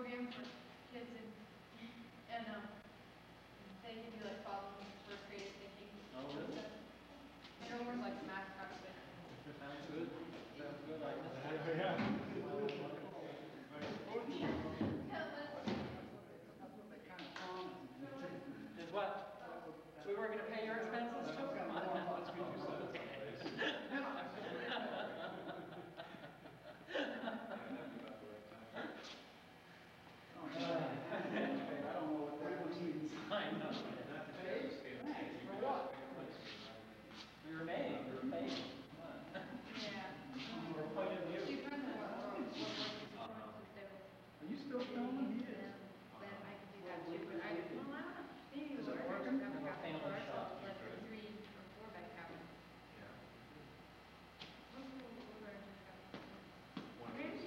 program for kids and they can do like problems for creative thinking. Oh, really? They're almost like a math class. Sounds good. Sounds good. I Is what? We were going to pay your expenses too? Come on. Let's go do something. I don't know what that means. I know. For what? We were made. We were made. Yeah. From a point of view. Are you still filming? He is. Then I can do that too, but I don't know. Maybe Is it working? Family shop. Like a 3 or 4 bed cabin.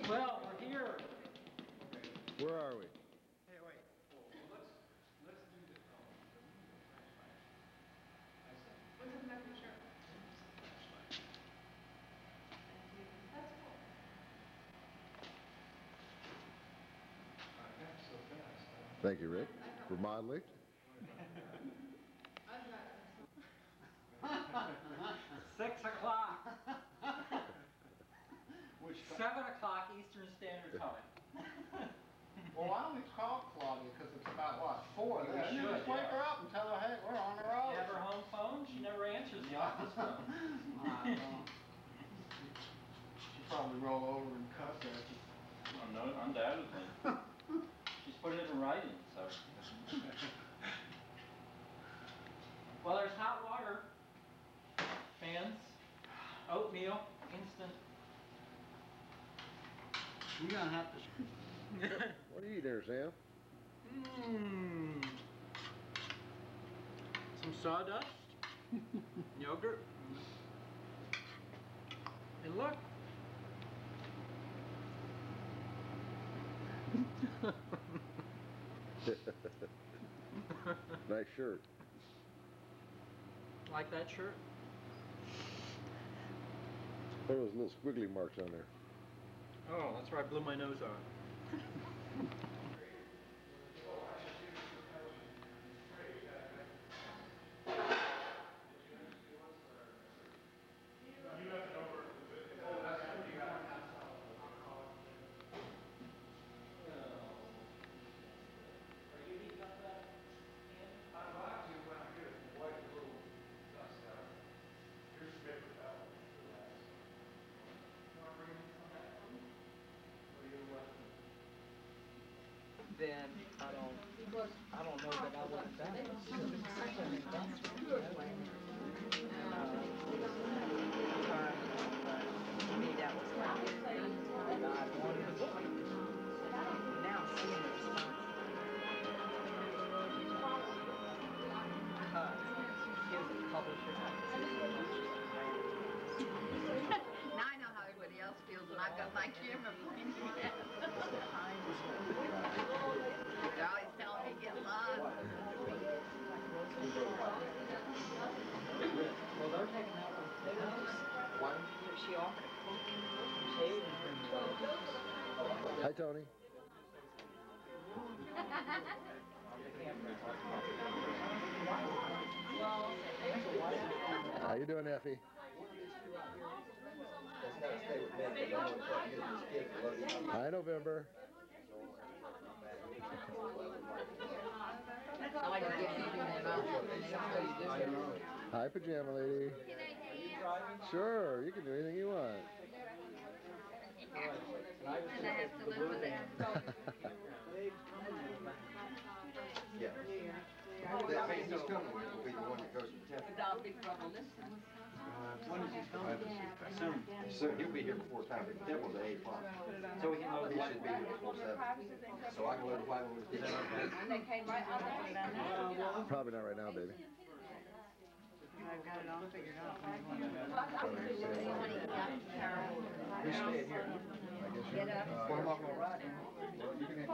Well, we're here. Where are we? Hey, wait. Let's do the phone. What's in the back of your shirt? That's cool. So fast. Thank you, Rick, for modeling. I've got 6 o'clock. 7 o'clock Eastern Standard Time. Well, why don't we call Claudia, because it's about, what, 4 then? We should, Just wake her up and tell her, hey, we're on the road. You have her home phone? She never answers the office phone. She'll probably roll over and cuss at you. Oh, no, undoubtedly. She's put it in writing, so. Well, there's hot water, fans, oatmeal, instant. You're gonna have to. What are you eating there, Sam? Some sawdust, yogurt, and look. Nice shirt. Like that shirt? There was little squiggly marks on there. Oh, that's where I blew my nose on. Then I don't know that I would have done it. To me, that was like I wanted the book. Now seeing the response. Here's the publisher. Now I know how everybody else feels when I've got my camera pointing at them. They're always telling me get lost. Well, they're taking out one. She offered a Hi, Tony. How you doing, Effie? Hi, November. I like to get people in their mouth. Hi, Pajama Lady. Sure, you can do anything you want. And I have to live with it. Yeah. That means he's coming, will be the one that goes to the temple. Without big trouble, listen. When is he coming? Soon, he'll be here before time, but the temple's at 8 o'clock. So he can load the should be here before 7. So I can load the flight when we get And they came right on there. Probably not right now, baby. I've got it all figured out. We stay here. Get up. Well, I'm not gonna ride him. You can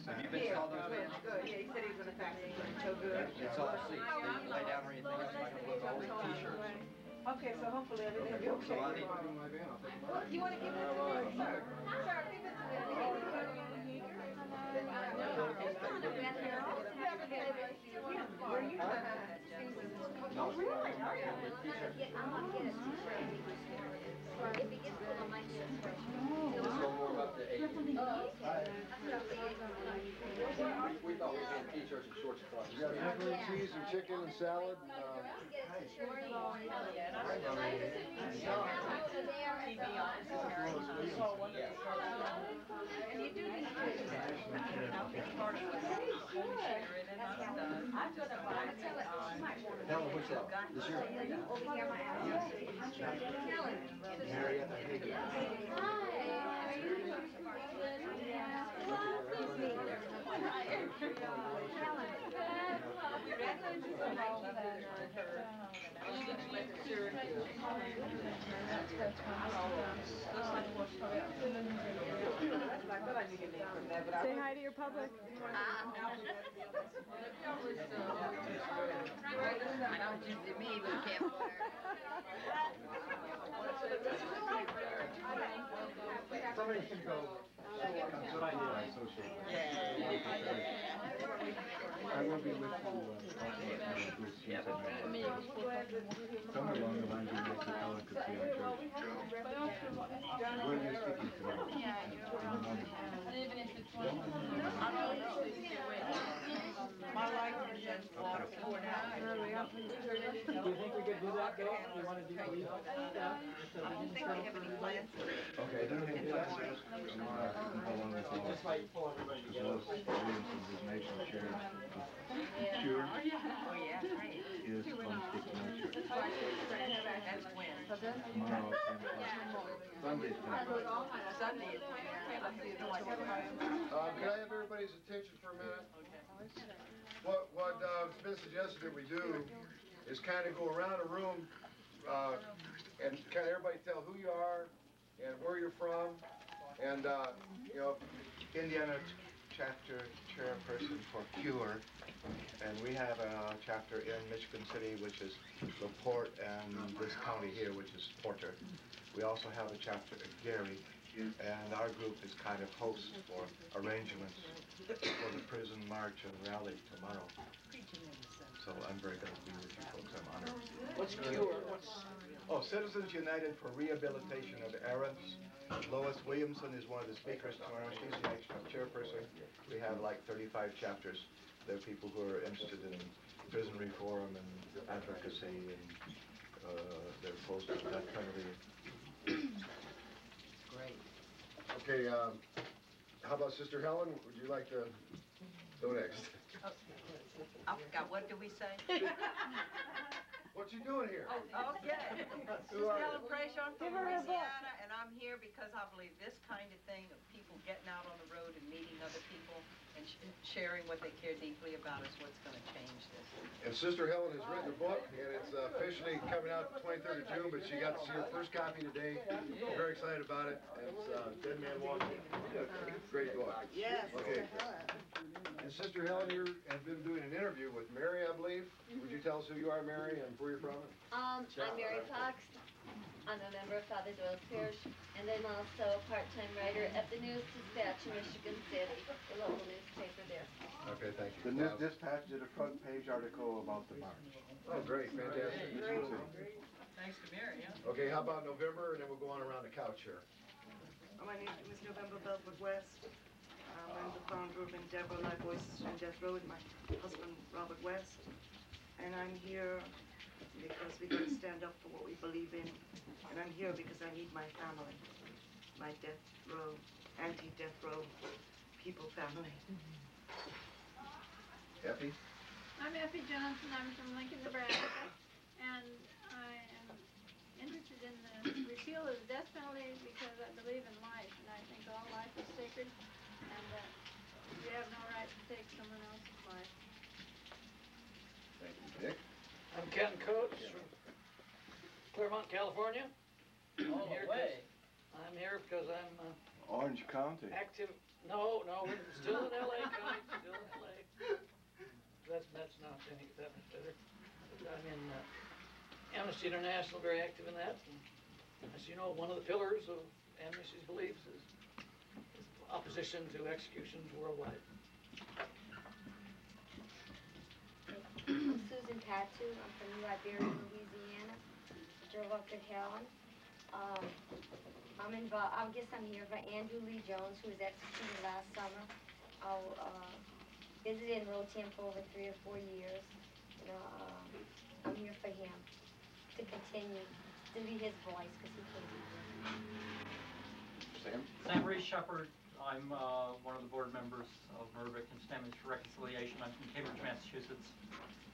Have you been saw those? Good. Yeah, he said he was gonna fax it. So good. It's all seats. You can lay down or anything else. I can look all these t-shirts. Okay, so hopefully everything will be okay. So I need to bring my van, I'll take my van. You wanna give it to me, sir? Sir, give it to me. Were you? No. Really? Are you? I'm gonna get a t-shirt. If it gets cold, I might get a sweatshirt. Let's go more about the 80. Oh, okay. We thought we had t-shirts and shorts across. You got macaroni and cheese and chicken and salad and, And you do need to. Part of it. I'm gonna buy it. Tell them which that, this year. Mary, I think. Say hi to your public. I know what you did me with a campfire. Somebody should go. That's what I do, I associate. I will be with you, somewhere along the lines of Mr. Helen could see our church. Where are you speaking today? Even if it's one. My life is just worn out. Do you think we could do that, Bill? You wanna do leave stuff? So I we don't can think set we up have for any the- plans. Okay, then we can do that. How long is it? Just like pull everybody As together. well as Williamson, his nation chair. Cure Oh, yeah, right. is on stick tonight. That's when. Tomorrow, 10 o'clock. Sunday, 10 o'clock. Sunday is when. Can I have everybody's attention for a minute? What's been suggested that we do is kind of go around a room and kind of everybody tell who you are and where you're from, and you know. Indiana chapter chairperson for CURE, and we have a chapter in Michigan City, which is LaPorte, and this county here, which is Porter. We also have a chapter in Gary, and our group is kind of host for arrangements for the prison march and rally tomorrow. So I'm very glad to be with you folks. I'm honored. What's CURE? Oh, Citizens United for Rehabilitation of Errants. Lois Williamson is one of the speakers tomorrow. She's the next chairperson. We have like 35 chapters. There are people who are interested in prison reform and advocacy, and they're opposed to that kind of Great. Okay, how about Sister Helen? Would you like to go next? I forgot, what do we say? What you doing here? Okay. Who are you? Helen Prejean from Give her a book. Louisiana, and I'm here because I believe this kind of thing of people getting out on the road and meeting other people and sharing what they care deeply about is what's going to change this. And Sister Helen has written a book, and it's officially coming out the 23rd of June, but she got to see her first copy today. I'm very excited about it. It's Dead Man Walking. Great book. Yes. Okay. And Sister Helen, you have been doing an interview with Mary, I believe. Would you tell us who you are, Mary, and where you're from? I'm Mary Fox. I'm a member of Father Doyle's Parish, and I'm also a part-time writer at the News Dispatch in Michigan City, the local newspaper there. Okay, thank The you. News Dispatch did a front page article about the march. Oh, great, fantastic. Thanks to Mary, yeah. Okay, how about November, and then we'll go on around the couch here. My name is November Belford West. I'm the founder of Endeavor Live Voices from Death Row with my husband, Robert West. And I'm here because we got to stand up for what we believe in. And I'm here because I need my family, my death row, anti-death row people family. Effie? I'm Effie Johnson, I'm from Lincoln, Nebraska, and I am interested in the repeal of the death penalty because I believe in life, and I think all life is sacred, and that you have no right to take someone else's life. Thank you, Dick. I'm Ken Coates from Claremont, California. I'm here because I'm Orange County. active. No, we're still in LA County, still in LA. That's not any that much better. But I'm in Amnesty International, very active in that. And as you know, one of the pillars of Amnesty's beliefs is opposition to executions worldwide. I'm Susan Patu. I'm from New Iberia, Louisiana. Drove up to Helen. I'm involved. I guess I'm here for Andrew Lee Jones, who was executed last summer. I visited in Rotan for over 3 or 4 years. I'm here for him to continue to be his voice because he couldn't be here. Sam? Sam Reese Shepherd. I'm one of the board members of Mervick and Standards for Reconciliation. I'm from Cambridge, Massachusetts.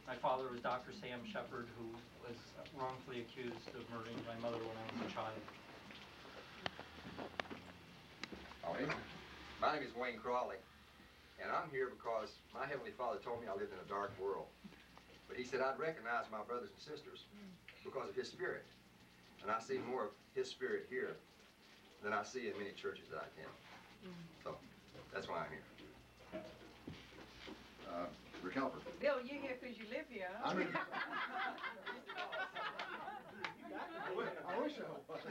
My father was Dr. Sam Shepherd, who was wrongfully accused of murdering my mother when I was a child. My name is Wayne Crawley, and I'm here because my Heavenly Father told me I lived in a dark world. But he said I'd recognize my brothers and sisters because of his spirit. And I see more of his spirit here than I see in many churches that I attend. So, that's why I'm here. Rick Halper. Bill, you're here because you live here, huh? I'm in. I wish I was.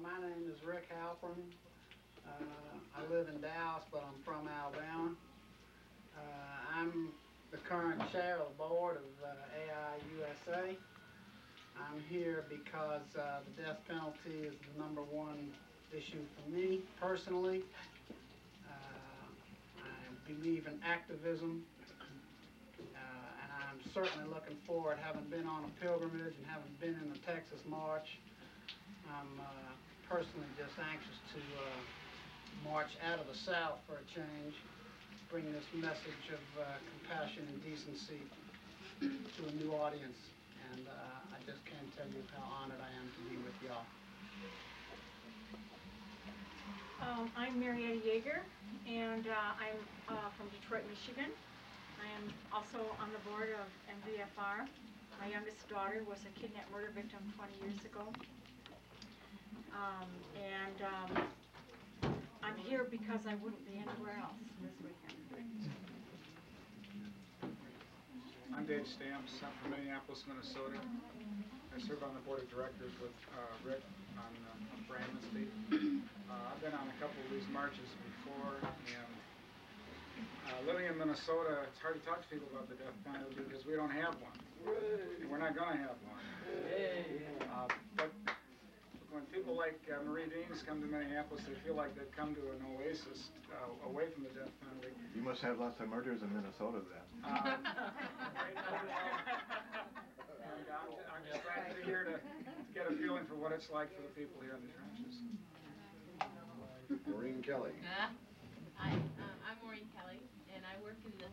My name is Rick Halpern. I live in Dallas, but I'm from Alabama. I'm the current chair of the board of AI USA. I'm here because the death penalty is the #1 issue for me personally. I believe in activism, and I'm certainly looking forward, having been on a pilgrimage and having been in the Texas March. I'm personally just anxious to march out of the South for a change, bring this message of compassion and decency to a new audience. And I just can't tell you how honored I am to be with y'all. I'm Marietta Yeager, and I'm from Detroit, Michigan. I am also on the board of MVFR. My youngest daughter was a kidnapped murder victim 20 years ago. I'm here because I wouldn't be anywhere else this weekend. I'm Dave Stamps. I'm from Minneapolis, Minnesota. I serve on the board of directors with Rick on for Amnesty. I've been on a couple of these marches before, and living in Minnesota, it's hard to talk to people about the death penalty because we don't have one. And we're not going to have one. But when people like Marie Deans come to Minneapolis, they feel like they've come to an oasis away from the death penalty. You must have lots of murders in Minnesota then. I'm just glad to be here to get a feeling for what it's like for the people here in the trenches. Maureen Kelly. Hi, I'm Maureen Kelly, and I work in the,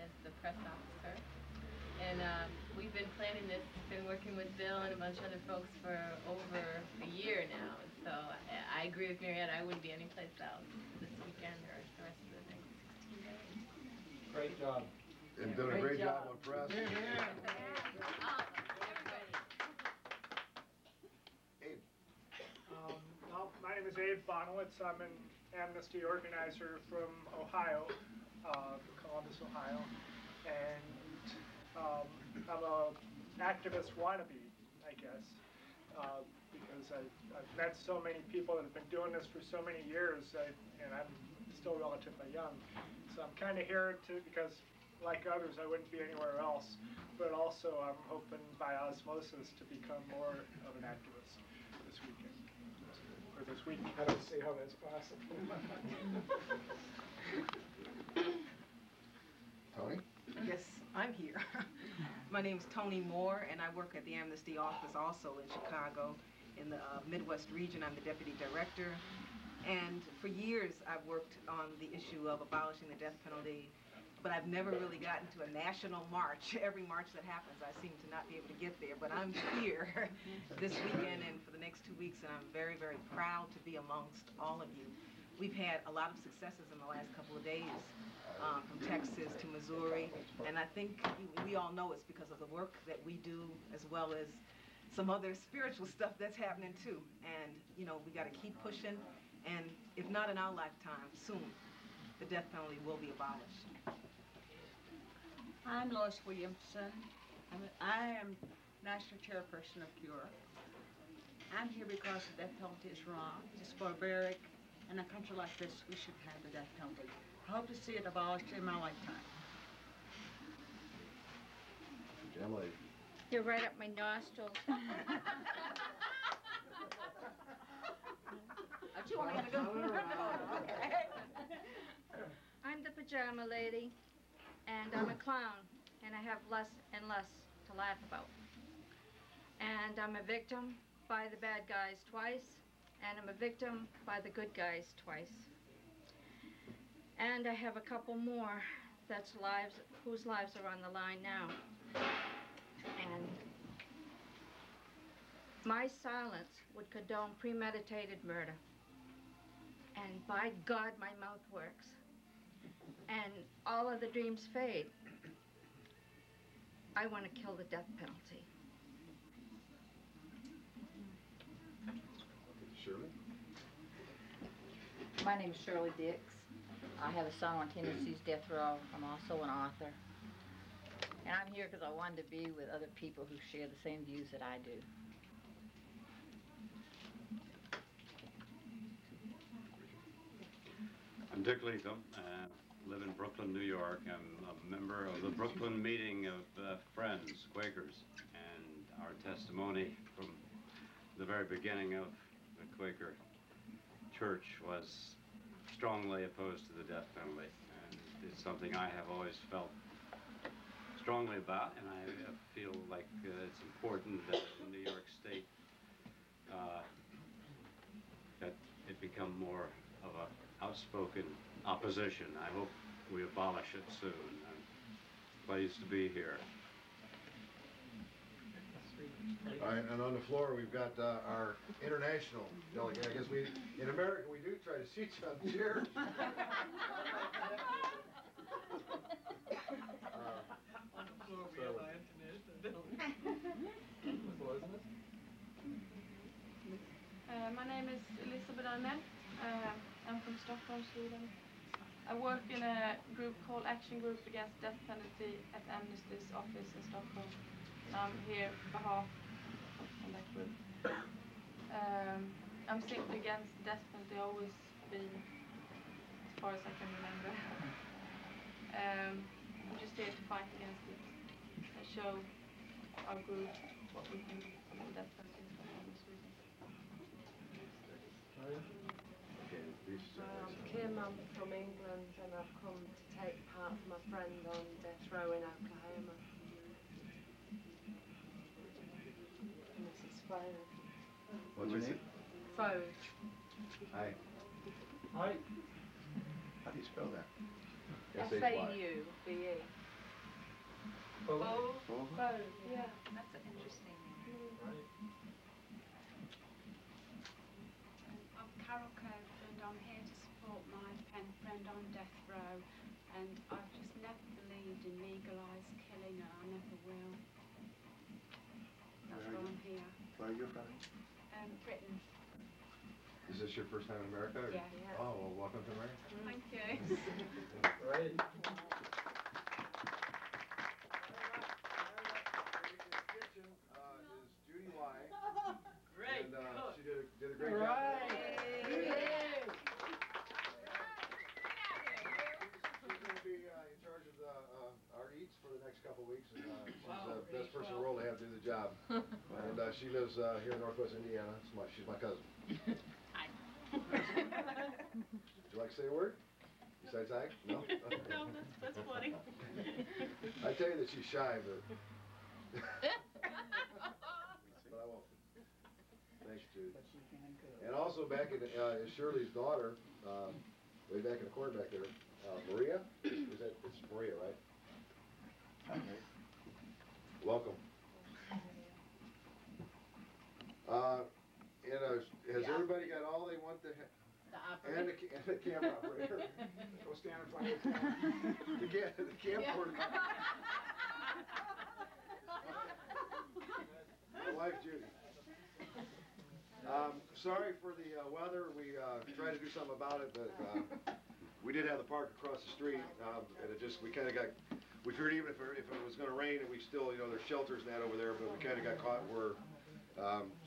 as the press officer. And we've been planning this, been working with Bill and a bunch of other folks for over a year now. And so I agree with Marietta, I wouldn't be anyplace else this weekend or the rest of the next 16 days. Great job. And done a great job on press. Abe. Well, my name is Abe Bonowitz. I'm an Amnesty organizer from Ohio, Columbus, Ohio. And I'm a activist wannabe, I guess, because I've met so many people that have been doing this for so many years, and I'm still relatively young. So I'm kind of here because, like others, I wouldn't be anywhere else, but also I'm hoping by osmosis to become more of an activist this weekend, or this week. I don't see how that's possible. Tony? Yes, I'm here. My name's Tony Moore, and I work at the Amnesty office also in Chicago in the Midwest region. I'm the deputy director. And for years, I've worked on the issue of abolishing the death penalty, but I've never really gotten to a national march. Every march that happens, I seem to not be able to get there. But I'm here this weekend and for the next 2 weeks, and I'm very, very proud to be amongst all of you. We've had a lot of successes in the last couple of days, from Texas to Missouri, and I think we all know it's because of the work that we do, as well as some other spiritual stuff that's happening too. And, you know, we got to keep pushing, and if not in our lifetime, soon, the death penalty will be abolished. I'm Lois Williamson, I am National Chairperson of CURE. I'm here because the death penalty is wrong. It's barbaric. In a country like this, we should have the death penalty. I hope to see it abolished in my lifetime. Emily. You're right up my nostrils. Do you want me to go? Okay. I'm the pajama lady, and I'm a clown, and I have less and less to laugh about. And I'm a victim by the bad guys twice, and I'm a victim by the good guys twice. And I have a couple more whose lives are on the line now. And my silence would condone premeditated murder. And by God, my mouth works. And all of the dreams fade. I want to kill the death penalty. Shirley? My name is Shirley Dix. I have a son on Tennessee's death row. I'm also an author. And I'm here because I wanted to be with other people who share the same views that I do. I'm Dick Leatham. Live in Brooklyn, New York. I'm a member of the Brooklyn Meeting of Friends, Quakers. And our testimony from the very beginning of the Quaker Church was strongly opposed to the death penalty. And it's something I have always felt strongly about, and I feel like it's important that in New York State that it become more of an outspoken opposition. I hope we abolish it soon. I'm pleased to be here. All right, and on the floor we've got our international delegate. I guess in America we do try to seat you on chairs. My name is Elizabeth Arnell. I'm from Stockholm, Sweden. I work in a group called Action Group Against Death Penalty at Amnesty's office in Stockholm. I'm here on behalf of that group. I'm simply against death penalty, always been, as far as I can remember. I'm just here to fight against it and show our group what we think of the death penalty in Stockholm, Sweden. Kim, I'm from England and I've come to take part of my friend on death row in Oklahoma. And this is Fode. What's your name? Fode. Hi. Hi. How do you spell that? F-A-U-B-E. Fode? Fode, yeah. That's an interesting name. I'm Carol Cove and I'm here to support my pen friend on death row, and I've just never believed in legalised killing and I never will. That's why I'm here. Where are you from? Britain. Is this your first time in America? Or? Yeah. Oh, well, welcome to America. Thank you. Right. Is Judy Y. Great. And she did a great job. Right. She's going to be in charge of our eats for the next couple of weeks, and she's the best person in the world to have do the job. And she lives here in Northwest Indiana. She's my cousin. Hi. Would you like to say a word? Besides hi? No? Okay. No, that's funny. I tell you that she's shy, but I won't. Thanks, Jude. And also back in is Shirley's daughter, way back in the corner back there, Maria. It's Maria, right? Okay. Welcome. Has everybody got all they want to have? And the camera operator. Go stand in front of the camera. The camcorder. My wife, Judy. Sorry for the weather. We tried to do something about it, but we did have the park across the street, and we kind of got we figured even if it was gonna rain, and we still, you know, there's shelters and that over there, but we kinda got caught where,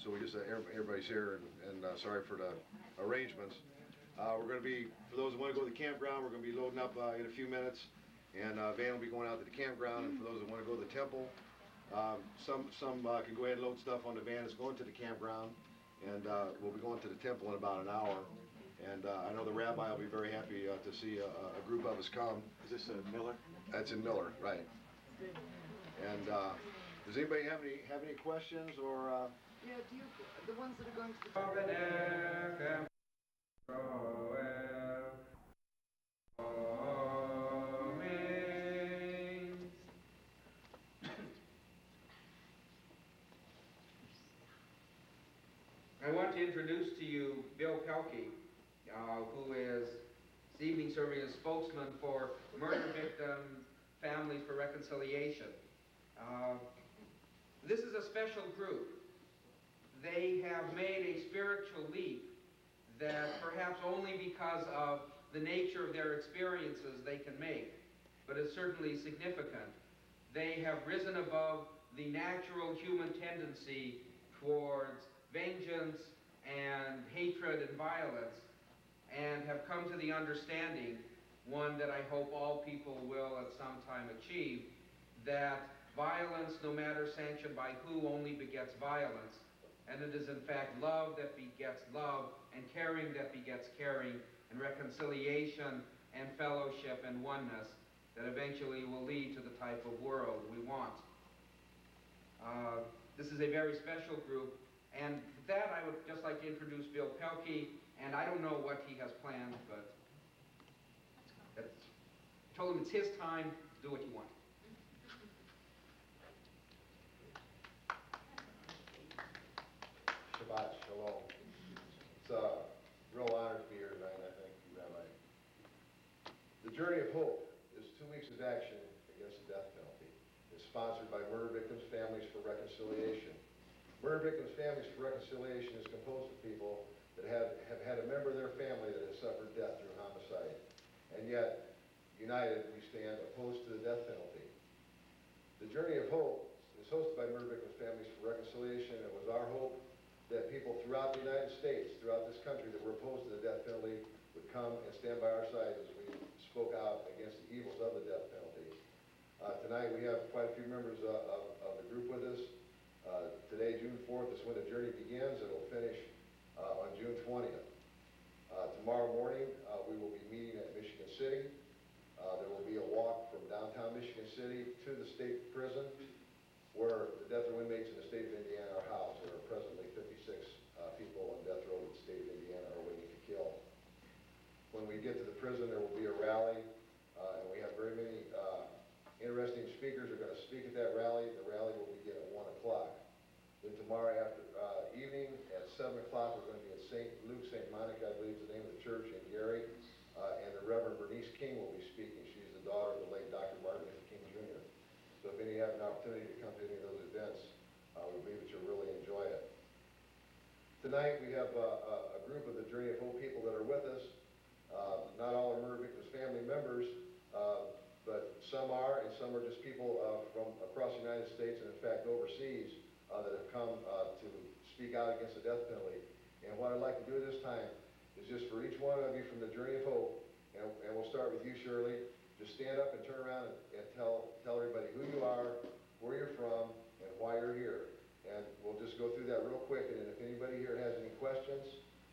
so we just, everybody's here, and sorry for the arrangements. We're gonna be, for those who wanna go to the campground, we're gonna be loading up, in a few minutes, and, Van will be going out to the campground, and for those that wanna go to the temple, some can go ahead and load stuff on the van that's going to the campground, and, we'll be going to the temple in about an hour. And I know the rabbi will be very happy to see a group of us come. Is this Miller? That's in Miller, right. And does anybody have any questions or? Yeah, do you, the ones that are going to the... I want to introduce to you Bill Pelkey, who is this evening serving as spokesman for Murder Victim Families for Reconciliation. This is a special group. They have made a spiritual leap that perhaps only because of the nature of their experiences they can make, but it's certainly significant. They have risen above the natural human tendency towards vengeance and hatred and violence, and have come to the understanding, one that I hope all people will at some time achieve, that violence, no matter sanctioned by who, only begets violence, and it is in fact love that begets love, and caring that begets caring, and reconciliation and fellowship and oneness that eventually will lead to the type of world we want. This is a very special group, and with that I would just like to introduce Bill Pelkey, and I don't know what he has planned, but I told him it's his time, do what you want. Shabbat Shalom. It's a real honor to be here tonight, I think, Rabbi. The Journey of Hope is 2 weeks of action against the death penalty. It's sponsored by Murder Victims Families for Reconciliation. Murder Victims Families for Reconciliation is composed of people that have had a member of their family that has suffered death through homicide. And yet, united, we stand opposed to the death penalty. The Journey of Hope is hosted by Murder Victims Families for Reconciliation. It was our hope that people throughout the United States, throughout this country that were opposed to the death penalty would come and stand by our side as we spoke out against the evils of the death penalty. Tonight we have quite a few members of the group with us. Today, June 4th, is when the journey begins. It will finish on June 20th. Tomorrow morning, we will be meeting at Michigan City. There will be a walk from downtown Michigan City to the state prison, where the death row inmates in the state of Indiana are housed. There are presently 56 people on death row that the state of Indiana are waiting to kill. When we get to the prison, there will be a rally, and we have very many interesting speakers are going to speak at that rally. The rally will begin at 1 o'clock. Then tomorrow evening at 7 o'clock, we're going to be at St. Luke, St. Monica, I believe is the name of the church in Gary, and the Reverend Bernice King will be speaking. She's the daughter of the late Dr. Martin Luther King Jr. So if any have an opportunity to come to any of those events, we believe that you'll really enjoy it. Tonight we have a group of the Journey of Hope people that are with us. Not all are Murder Victims family members, but some are, and some are just people from across the United States and in fact overseas that have come to speak out against the death penalty. And what I'd like to do this time is just for each one of you from the Journey of Hope, and we'll start with you, Shirley, just stand up and turn around and tell everybody who you are, where you're from, and why you're here. And we'll just go through that real quick, and then if anybody here has any questions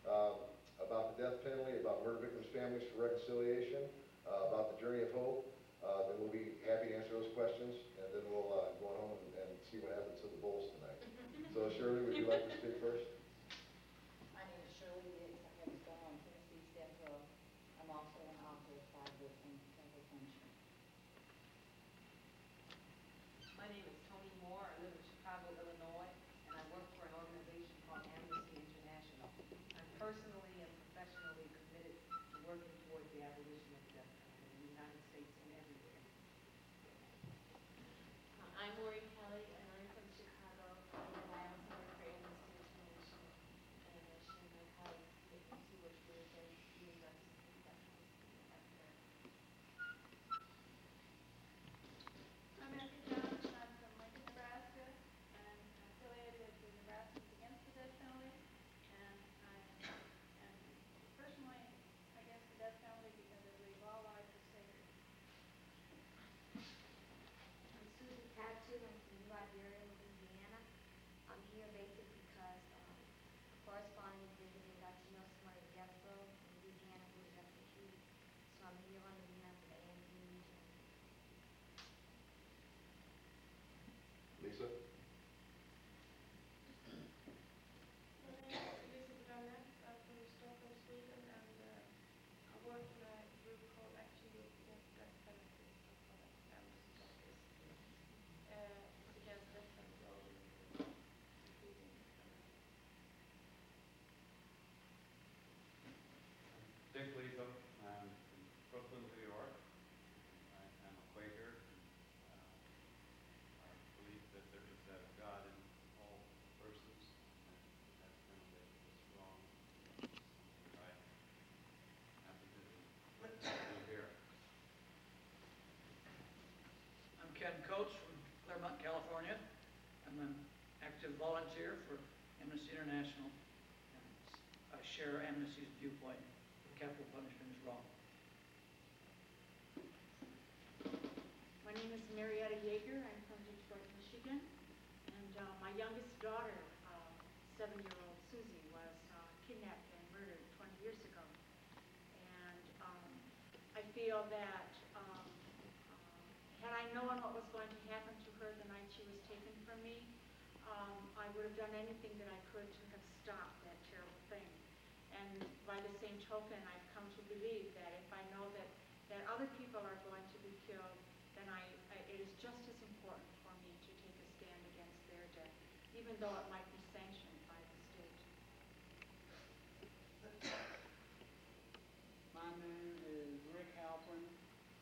about the death penalty, about Murder Victims Families for Reconciliation, about the Journey of Hope, then we'll be happy to answer those questions, and then we'll go on home and see what happens to the bulls tonight. So Shirley, would you like to speak first? My name is Shirley Diggs. I have gone on Tennessee's death row. I'm also an author of 5 books on capital punishment. My name is Tony Moore. I live in Chicago, Illinois, and I work for an organization called Amnesty International. I'm personally and professionally committed to working toward the abolition of the death penalty in the United States and everywhere. I'm Maureen Kelly, and I'm from Chicago, and I also work for Amnesty International, and I share my colleagues' commitment to work with and being justice for the death penalty. Lisa? My name is Elizabeth Arnett. I'm from Stockholm, Sweden, and I work in a group called Action Group Against Death Penalty in Stockholm at Amnesty's office. It's against death penalty all over the world, including America. Dick Latham. I'm from Brooklyn, New York. I am a Quaker. I believe that there is a God in all persons, and the death penalty is wrong. Something I happen to do here. I'm Ken Coates from Claremont, California. I'm an active volunteer for Amnesty International. And I share Amnesty's viewpoint that capital punishment is wrong. My name is Marietta Yeager. I'm from Detroit, Michigan. And my youngest daughter, 7-year-old Susie, was kidnapped and murdered 20 years ago. And I feel that had I known what was going to happen to her the night she was taken from me, I would have done anything that I could to have stopped that terrible thing. And by the same token, I've come to believe that if I know that other people are going to be killed, then it is just as important for me to take a stand against their death, even though it might be sanctioned by the state. My name is Rick Halpern.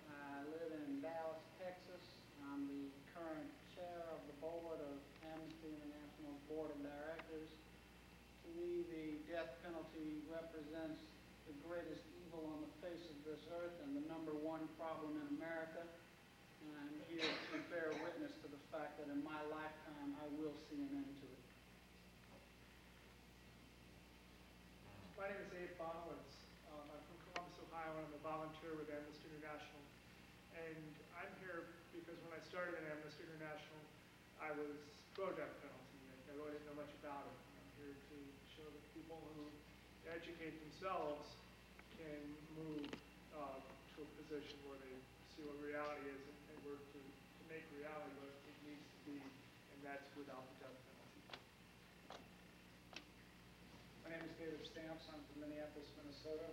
I live in Dallas, Texas. I'm the current chair of the board of Amnesty International's Board of Directors. To me, the death penalty represents the greatest evil on the face of this earth and the #1 problem in America. And I'm here to bear witness to the fact that in my lifetime I will see an end to it. My name is Abe Bonowitz. I'm from Columbus, Ohio, and I'm a volunteer with Amnesty International. And I'm here because when I started in Amnesty International, I was pro-death penalty. I really didn't know much about it. I'm here to show that people who educate themselves can move to a position where they see what reality is and work to make reality what it needs to be, and that's without the death penalty. My name is David Stamps. I'm from Minneapolis, Minnesota.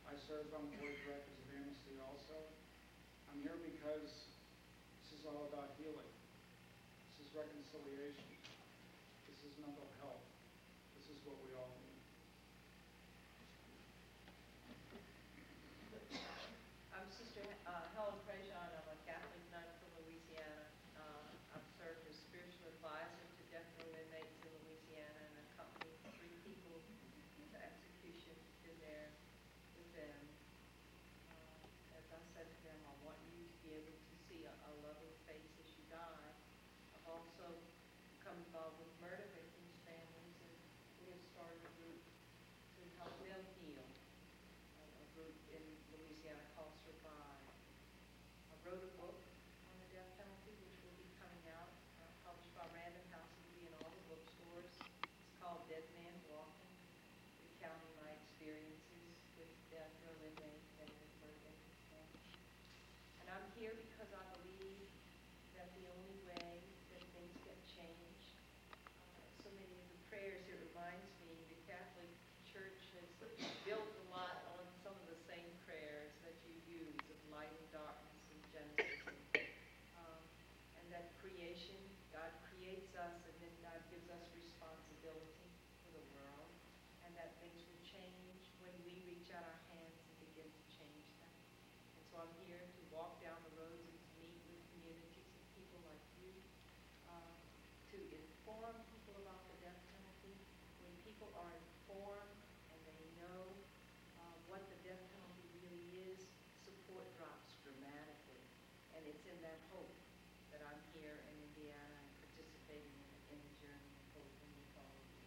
I serve on the board of directors of Amnesty also. I'm here because this is all about healing. This is reconciliation. This is mental health. This is what we all need. I'm Sister Helen Prejean. I'm a Catholic nun from Louisiana. I've served as spiritual advisor to death row inmates in Louisiana and accompanied 3 people to execution. Been there with them. As I said to them, I want you to be able to see a loving face as you die. I've also become involved with murder victims' families, and we have started a group to help them heal. A group in Louisiana called Survive. I wrote a book on the death penalty, which will be coming out, published by Random House. It will be in all the bookstores. It's called Dead Man Walking, recounting my experiences with death row inmates and with murder victims. And I'm here because I believe that the only way that things get changed, so many of the prayers, it reminds me, the Catholic Church has built a lot on some of the same prayers that you use of light and darkness and Genesis. And that creation, God creates us, and then God gives us responsibility for the world, and that things will change when we reach out our hands and begin to change them. And so I'm here to walk down the roads and to meet with communities of people like you, to inform people about the death penalty. When people are informed and they know what the death penalty really is, support drops dramatically. And it's in that hope that I'm here in Indiana and participating in the journey of hope and with all of you.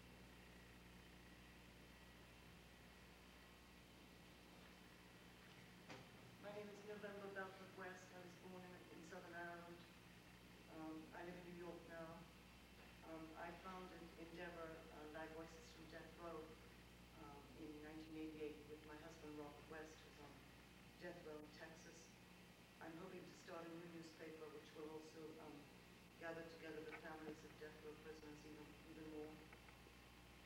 My name is November Belford West. I was born in Southern Ireland. I live in New York now. I founded Endeavor, Live Voices from Death Row, in 1988 with my husband Robert West, who's on death row in Texas. I'm hoping to start a new newspaper which will also gather together the families of death row prisoners even more.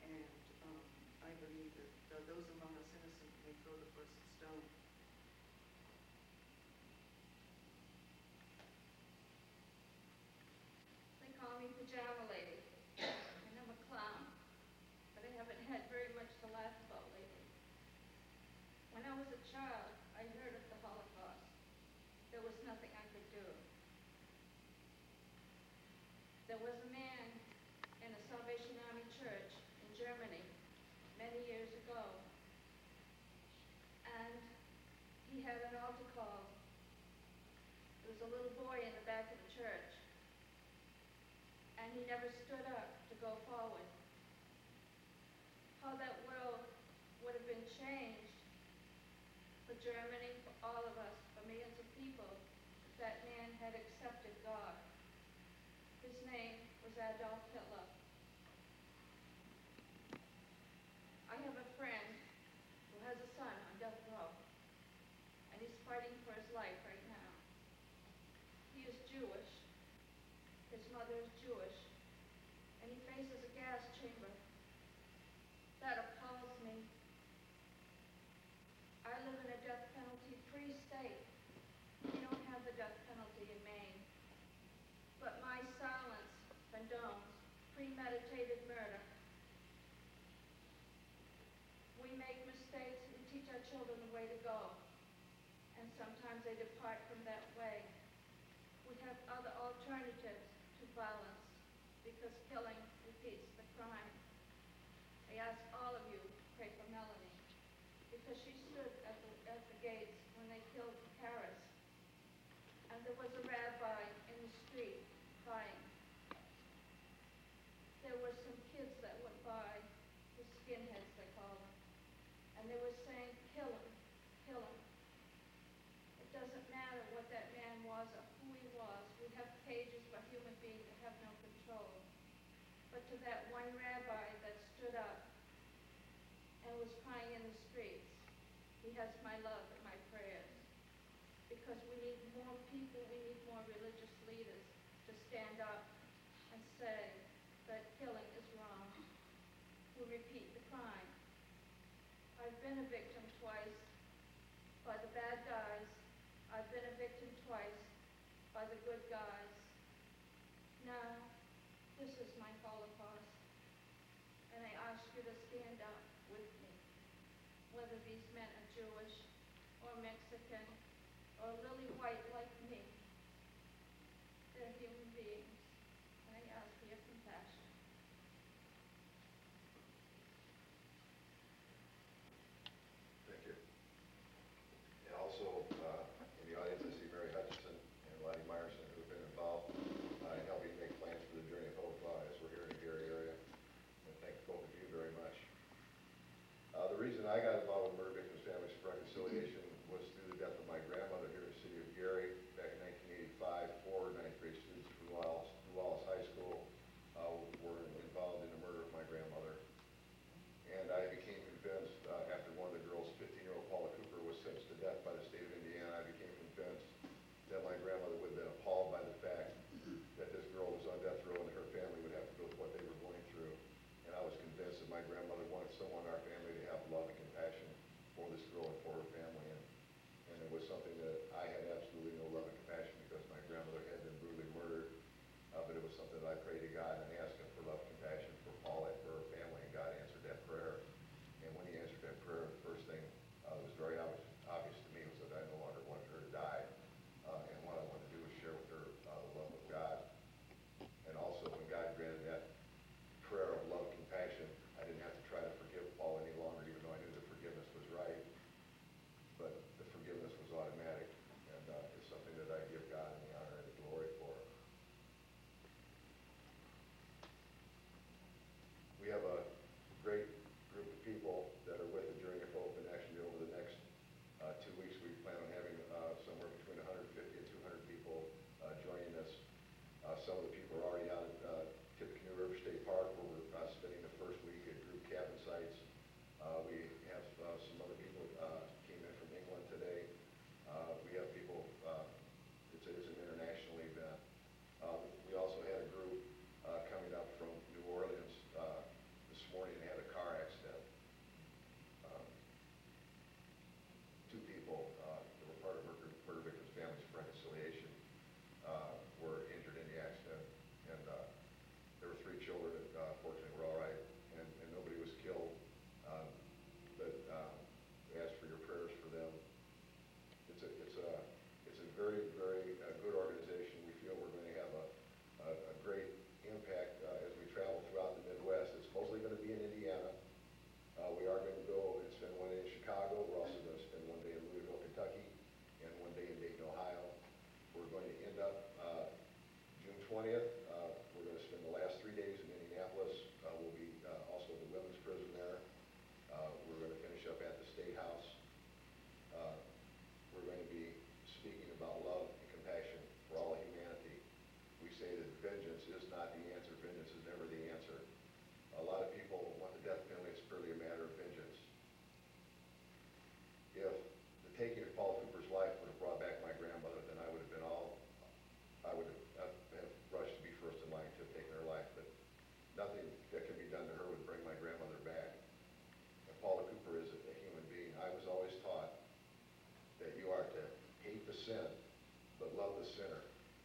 And I believe that those among us innocent may throw the first stone. They call me Pajama Lady, and I'm a clown, but I haven't had very much to laugh about lately. When I was a child, I heard of the Holocaust. There was nothing I could do. There was a man in a Salvation Army church in Germany many years ago, and he had an altar call. There was a little boy in the back of the church, and he never stood up to go forward. How that world would have been changed for Germany, for all of us, for millions of people, if that man had accepted God. His name was Adolf Hitler. I have a friend who has a son on death row, and he's fighting for his life right now. He is Jewish. His mother is Jewish, and he faces a gas chamber. That appalls me. I live in a death penalty-free state. We don't have the death penalty in Maine. But my silence condones premeditated murder. We make mistakes and teach our children the way to go, and sometimes they depart from that way. We have other alternatives to violence because killing repeats the crime. I ask all of you to pray for Melanie because she stood at the gates when they killed Paris, and there was a rabbi in the street crying. There were some kids that went by, the skinheads they call them, and they were saying, kill him, kill him. It doesn't matter what that man was or who he was. We have cages for human beings that have no control. But to that one rabbi that stood up and was crying in the streets, he has my love and my prayers. Because we need more people, we need more religious leaders to stand up and say that killing is wrong, who repeat the crime. I've been a victim twice by the bad guys. I've been a victim twice by the good guys. Now, this is my Holocaust, and I ask you to stand up with me, whether these men are Jewish or Mexican or lily white like me. They're human beings, and I ask for your compassion. Thank you. And also, in the audience, I see Mary Hutchinson and Lottie Meyerson, who have been involved in helping make plans for the journey of hope as we're here in the Gary area. And thank both of you very much. The reason I got involved with Murder Victims Families for Reconciliation was through the death of my grandmother here in the city of Gary back in 1985. 4 ninth grade students from Wallace High School were involved in the murder of my grandmother. And I became convinced after one of the girls, 15-year-old Paula Cooper, was sentenced to death by the state of Indiana, I became convinced that my grandmother would have been appalled by the fact that this girl was on death row and her family would have to go through what they were going through. And I was convinced that my grandmother wanted someone in our family to have love and compassion for this girl and for her family. And it was something that I had absolutely no love and compassion because my grandmother had been brutally murdered. But it was something that I prayed to God and asked him for love and compassion for Paula and for her family, and God answered that prayer. And when he answered that prayer, the first thing that was very obvious to me was that I no longer wanted her to die. And what I wanted to do was share with her the love of God. And also, when God granted that prayer of love and compassion, I didn't have to try to forgive Paul any longer, even though I knew the forgiveness was right. But the forgiveness was automatic, and it's something that I give God the honor and the glory for.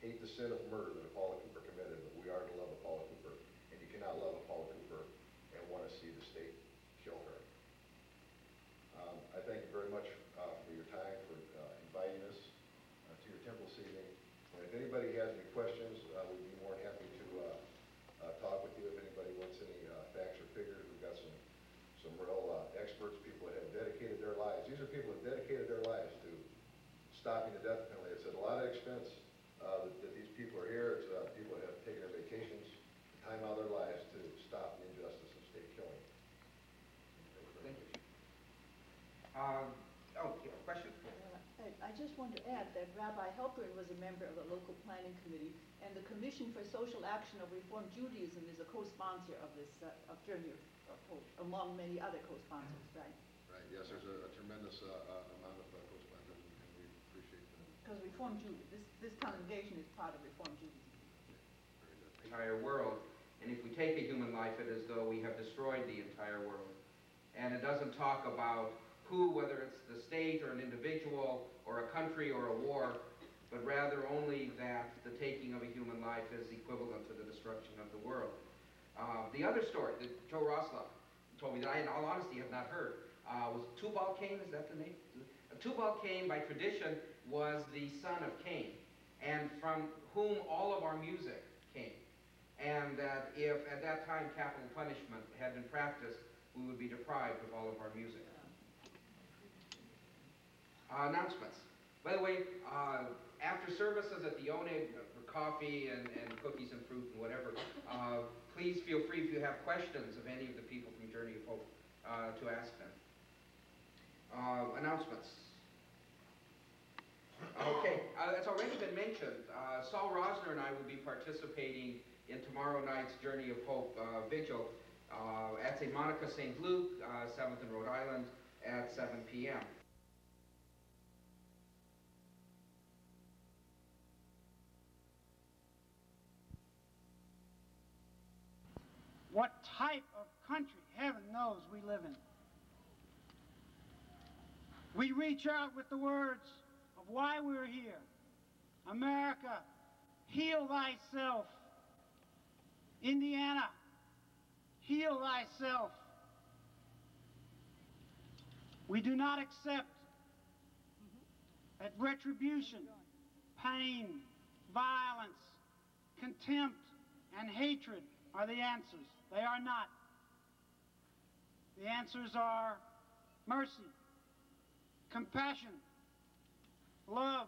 hate the sin of murder that Paula Cooper committed, but we are to love Paula Cooper. And you cannot love Paula Cooper and want to see the state kill her. I thank you very much for your time, for inviting us to your temple this evening. And if anybody has any questions, we'd be more than happy to talk with you. If anybody wants any facts or figures, we've got some real experts, people that have dedicated their lives. These are people that have dedicated their lives to stopping the death penalty. It's at a lot of expense that these people are here. It's people that have taken their vacations, time out of their lives to stop the injustice of state killing. Thank you. Question? I just want to add that Rabbi Halperin was a member of the local planning committee, and the Commission for Social Action of Reform Judaism is a co-sponsor of this of Journey of Hope, among many other co-sponsors, right? Right. Yes, there's a tremendous amount of co-sponsors, and we appreciate that. Because Reform Judaism, this congregation is part of Reform Judaism. The entire world, and if we take a human life, it is as though we have destroyed the entire world. And it doesn't talk about who, whether it's the state or an individual or a country or a war, but rather only that the taking of a human life is equivalent to the destruction of the world. The other story that Joe Rosloff told me that I, in all honesty, have not heard was Tubal Cain. Is that the name? Tubal Cain, by tradition, was the son of Cain, and from whom all of our music came. And that if at that time capital punishment had been practiced, we would be deprived of all of our music. Announcements. By the way, after services at the ONE for coffee and cookies and fruit and whatever, please feel free, if you have questions of any of the people from Journey of Hope, to ask them. Announcements. Okay, it's already been mentioned. Saul Rosner and I will be participating in tomorrow night's Journey of Hope vigil at St. Monica, St. Luke, 7th and Rhode Island at 7 p.m. What type of country, heaven knows, we live in. We reach out with the words of why we're here. America, heal thyself. Indiana, heal thyself. We do not accept that retribution, pain, violence, contempt, and hatred are the answers. They are not. The answers are mercy, compassion, love,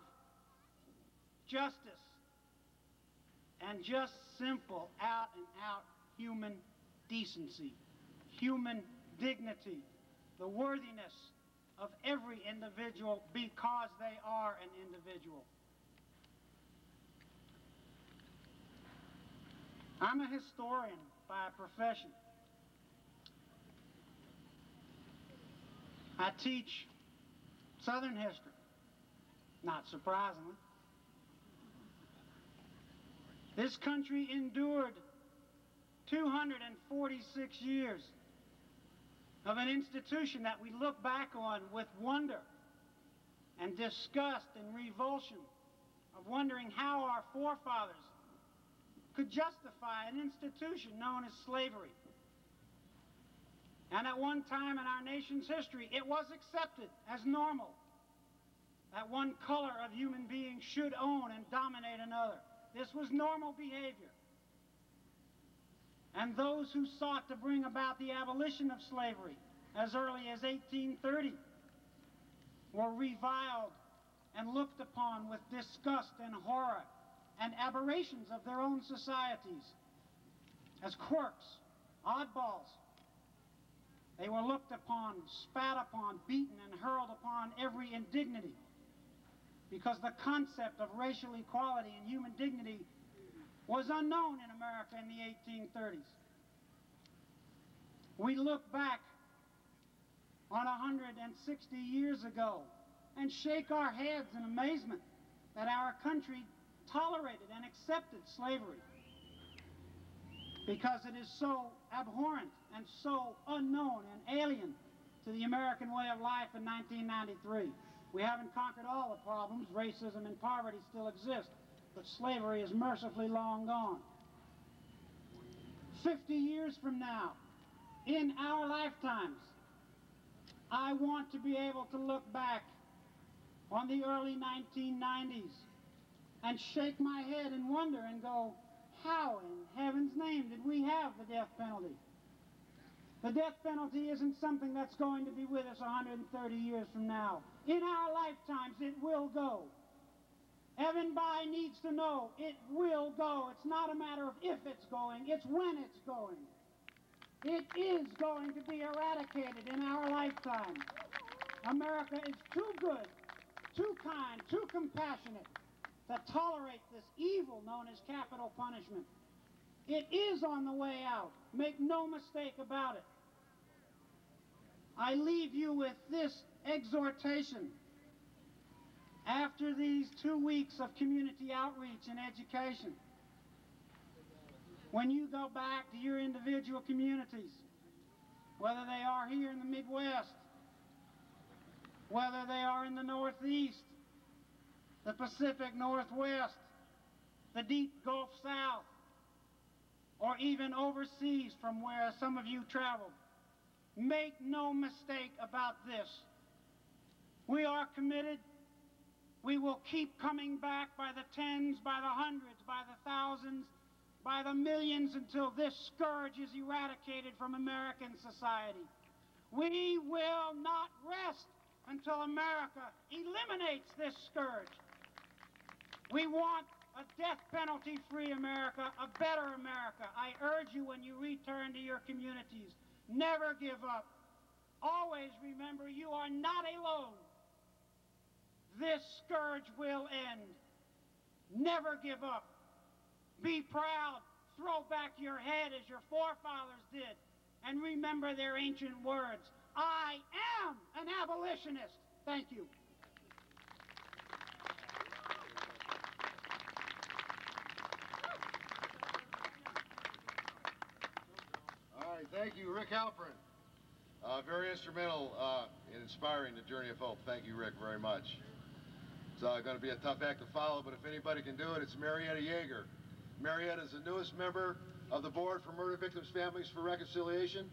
justice, and just simple out-and-out human decency, human dignity, the worthiness of every individual because they are an individual. I'm a historian by profession. I teach Southern history, not surprisingly. This country endured 246 years of an institution that we look back on with wonder and disgust and revulsion, of wondering how our forefathers could justify an institution known as slavery. And at one time in our nation's history, it was accepted as normal that one color of human being should own and dominate another. This was normal behavior. And those who sought to bring about the abolition of slavery as early as 1830 were reviled and looked upon with disgust and horror and aberrations of their own societies as quirks, oddballs. They were looked upon, spat upon, beaten, and hurled upon every indignity because the concept of racial equality and human dignity was unknown in America in the 1830s. We look back on 160 years ago and shake our heads in amazement that our country tolerated and accepted slavery because it is so abhorrent and so unknown and alien to the American way of life in 1993. We haven't conquered all the problems. Racism and poverty still exist. that slavery is mercifully long gone. 50 years from now, in our lifetimes, I want to be able to look back on the early 1990s and shake my head and wonder and go, how in heaven's name did we have the death penalty? The death penalty isn't something that's going to be with us 130 years from now. In our lifetimes, it will go. Evan Bayh needs to know it will go. It's not a matter of if it's going, it's when it's going. It is going to be eradicated in our lifetime. America is too good, too kind, too compassionate to tolerate this evil known as capital punishment. It is on the way out. Make no mistake about it. I leave you with this exhortation. After these 2 weeks of community outreach and education, when you go back to your individual communities, whether they are here in the Midwest, whether they are in the Northeast, the Pacific Northwest, the deep Gulf South, or even overseas from where some of you traveled, make no mistake about this. We are committed. We will keep coming back by the tens, by the hundreds, by the thousands, by the millions until this scourge is eradicated from American society. We will not rest until America eliminates this scourge. We want a death penalty-free America, a better America. I urge you when you return to your communities, never give up. Always remember you are not alone. This scourge will end. Never give up. Be proud. Throw back your head as your forefathers did. And remember their ancient words. I am an abolitionist. Thank you. All right, thank you, Rick Halpern. Very instrumental in inspiring the journey of hope. Thank you, Rick, very much. It's going to be a tough act to follow, but if anybody can do it, it's Marietta Yeager. Marietta is the newest member of the Board for Murder Victims' Families for Reconciliation.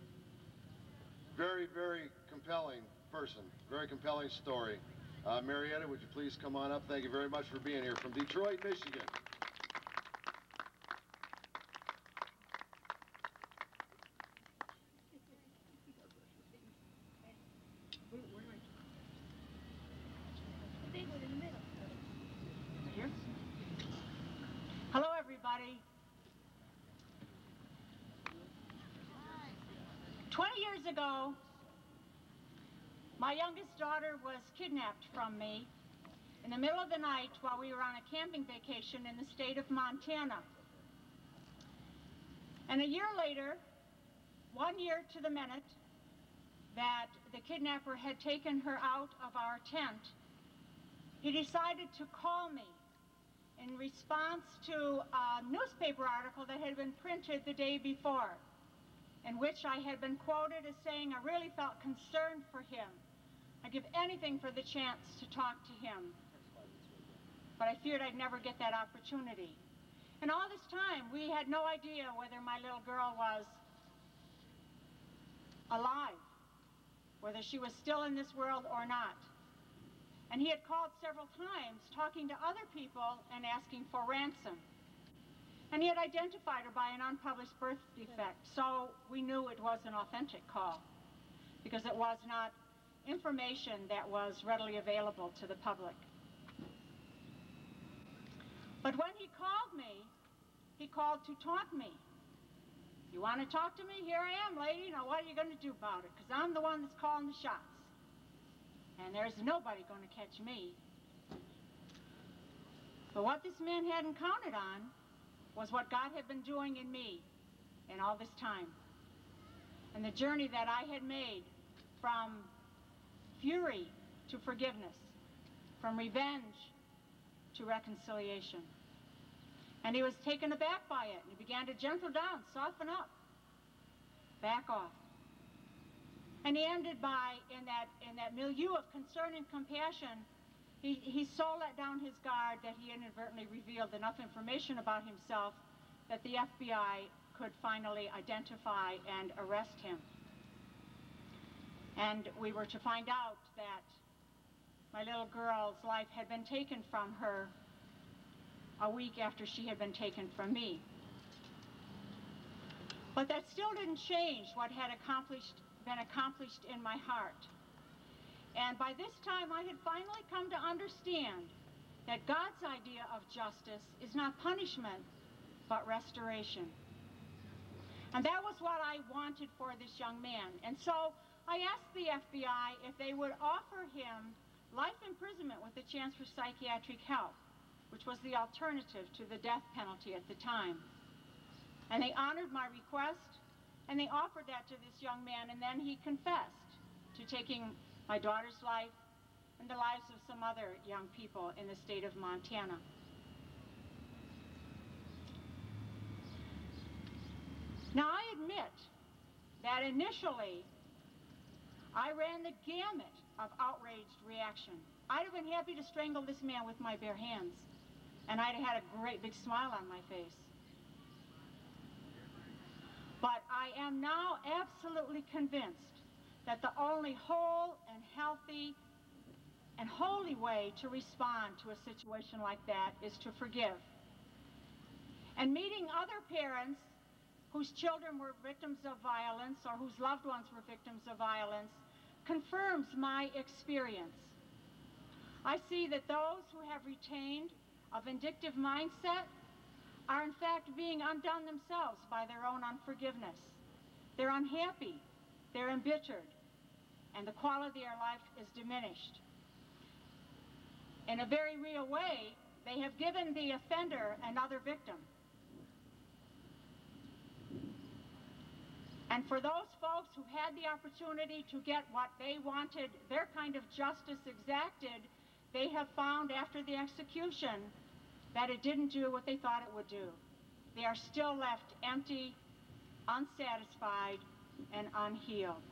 Very, very compelling person, very compelling story. Marietta, would you please come on up? Thank you very much for being here from Detroit, Michigan. Hello, everybody. 20 years ago, my youngest daughter was kidnapped from me in the middle of the night while we were on a camping vacation in the state of Montana. And a year later, 1 year to the minute, that the kidnapper had taken her out of our tent, he decided to call me in response to a newspaper article that had been printed the day before, in which I had been quoted as saying I really felt concerned for him. I'd give anything for the chance to talk to him, but I feared I'd never get that opportunity. And all this time, we had no idea whether my little girl was alive, whether she was still in this world or not. And he had called several times, talking to other people and asking for ransom. And he had identified her by an unpublished birth defect, so we knew it was an authentic call, because it was not information that was readily available to the public. But when he called me, he called to taunt me. You want to talk to me? Here I am, lady. Now what are you going to do about it? Because I'm the one that's calling the shots. And there's nobody going to catch me. But what this man hadn't counted on was what God had been doing in me in all this time. And the journey that I had made from fury to forgiveness, from revenge to reconciliation. And he was taken aback by it. And he began to gentle down, soften up, back off. And he ended by, in that milieu of concern and compassion, he so let down his guard that he inadvertently revealed enough information about himself that the FBI could finally identify and arrest him. And we were to find out that my little girl's life had been taken from her a week after she had been taken from me. But that still didn't change what had been accomplished in my heart. And by this time, I had finally come to understand that God's idea of justice is not punishment, but restoration. And that was what I wanted for this young man. And so I asked the FBI if they would offer him life imprisonment with a chance for psychiatric help, which was the alternative to the death penalty at the time. And they honored my request, and they offered that to this young man, and then he confessed to taking my daughter's life and the lives of some other young people in the state of Montana. Now, I admit that initially I ran the gamut of outraged reaction. I'd have been happy to strangle this man with my bare hands, and I'd have had a great big smile on my face. But I am now absolutely convinced that the only whole and healthy and holy way to respond to a situation like that is to forgive. And meeting other parents whose children were victims of violence or whose loved ones were victims of violence confirms my experience. I see that those who have retained a vindictive mindset are in fact being undone themselves by their own unforgiveness. They're unhappy, they're embittered, and the quality of their life is diminished. In a very real way, they have given the offender another victim. And for those folks who had the opportunity to get what they wanted, their kind of justice exacted, they have found after the execution that it didn't do what they thought it would do. They are still left empty, unsatisfied, and unhealed.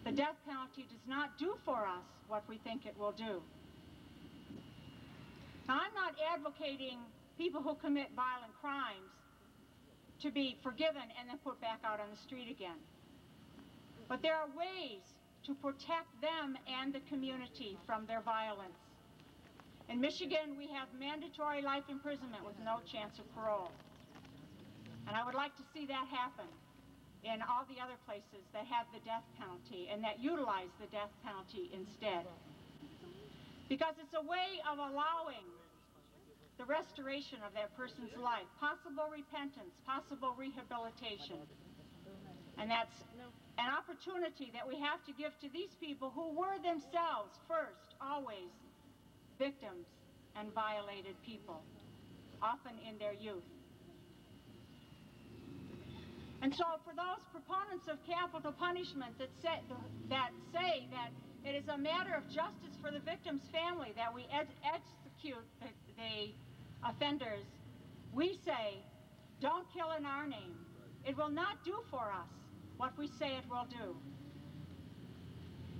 The death penalty does not do for us what we think it will do. Now, I'm not advocating people who commit violent crimes to be forgiven and then put back out on the street again. But there are ways to protect them and the community from their violence. In Michigan, we have mandatory life imprisonment with no chance of parole. And I would like to see that happen in all the other places that have the death penalty and that utilize the death penalty instead. Because it's a way of allowing the restoration of that person's life, possible repentance, possible rehabilitation. And that's an opportunity that we have to give to these people who were themselves first, always, victims and violated people, often in their youth. And so for those proponents of capital punishment that say that it is a matter of justice for the victim's family that we execute the offenders, we say, don't kill in our name. It will not do for us what we say it will do.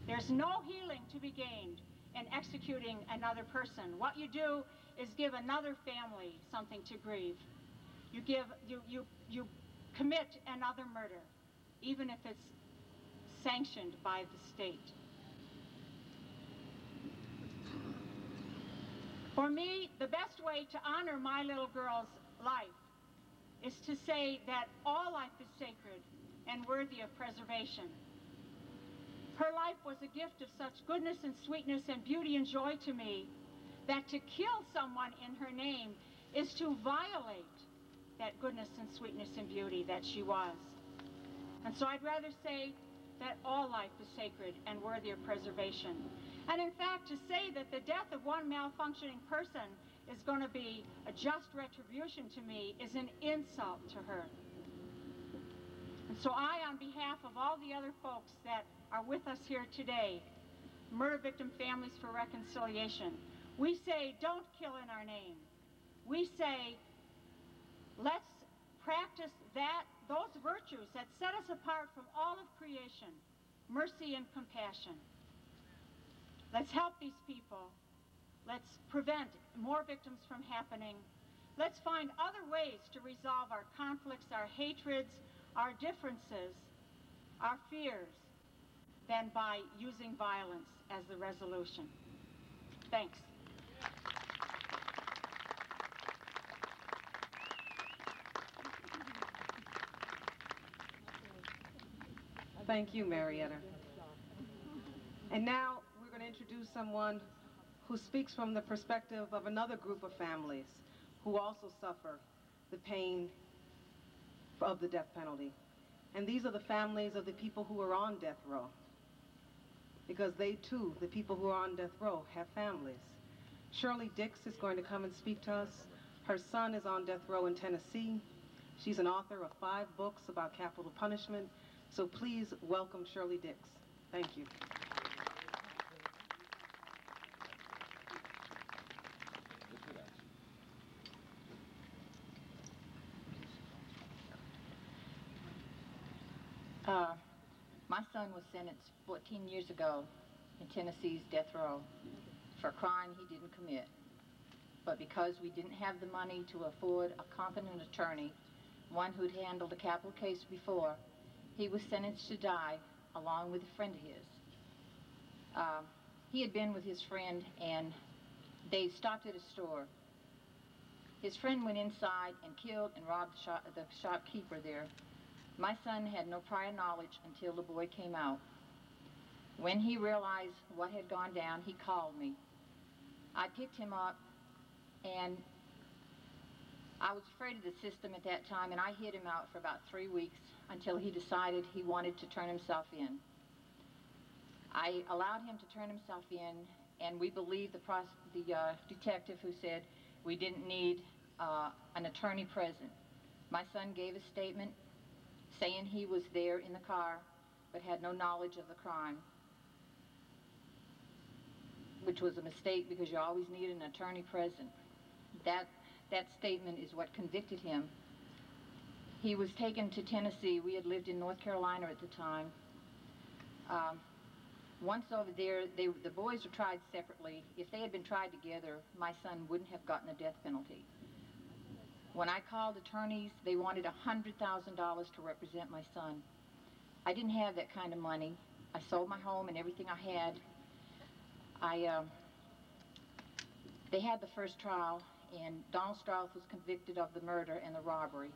There's no healing to be gained in executing another person. What you do is give another family something to grieve. You commit another murder, even if it's sanctioned by the state. For me, the best way to honor my little girl's life is to say that all life is sacred and worthy of preservation. Her life was a gift of such goodness and sweetness and beauty and joy to me that to kill someone in her name is to violate that goodness and sweetness and beauty that she was. And so I'd rather say that all life is sacred and worthy of preservation. And in fact, to say that the death of one malfunctioning person is going to be a just retribution to me is an insult to her. And so I, on behalf of all the other folks that are with us here today, Murder Victim Families for Reconciliation, we say, don't kill in our name. We say, let's practice those virtues that set us apart from all of creation, mercy and compassion. Let's help these people Let's prevent more victims from happening. Let's find other ways to resolve our conflicts, our hatreds, our differences, our fears, than by using violence as the resolution. Thanks. Thank you, Marietta. And now we're going to introduce someone who speaks from the perspective of another group of families who also suffer the pain of the death penalty. And these are the families of the people who are on death row. Because they too, the people who are on death row, have families. Shirley Dix is going to come and speak to us. Her son is on death row in Tennessee. She's an author of 5 books about capital punishment. So please welcome Shirley Dix. Thank you. My son was sentenced 14 years ago in Tennessee's death row for a crime he didn't commit. But because we didn't have the money to afford a competent attorney, one who'd handled a capital case before, he was sentenced to die along with a friend of his. He had been with his friend and they stopped at a store. His friend went inside and killed and robbed the shopkeeper there. My son had no prior knowledge until the boy came out. When he realized what had gone down, he called me. I picked him up, and I was afraid of the system at that time, and I hid him out for about 3 weeks until he decided he wanted to turn himself in. I allowed him to turn himself in, and we believed the detective who said we didn't need an attorney present. My son gave a statement saying he was there in the car but had no knowledge of the crime, which was a mistake because you always need an attorney present. That statement is what convicted him. He was taken to Tennessee. We had lived in North Carolina at the time. Once over there, the boys were tried separately. If they had been tried together, my son wouldn't have gotten a death penalty. When I called attorneys, they wanted $100,000 to represent my son. I didn't have that kind of money. I sold my home and everything I had. They had the first trial, and Donald Strauss was convicted of the murder and the robbery.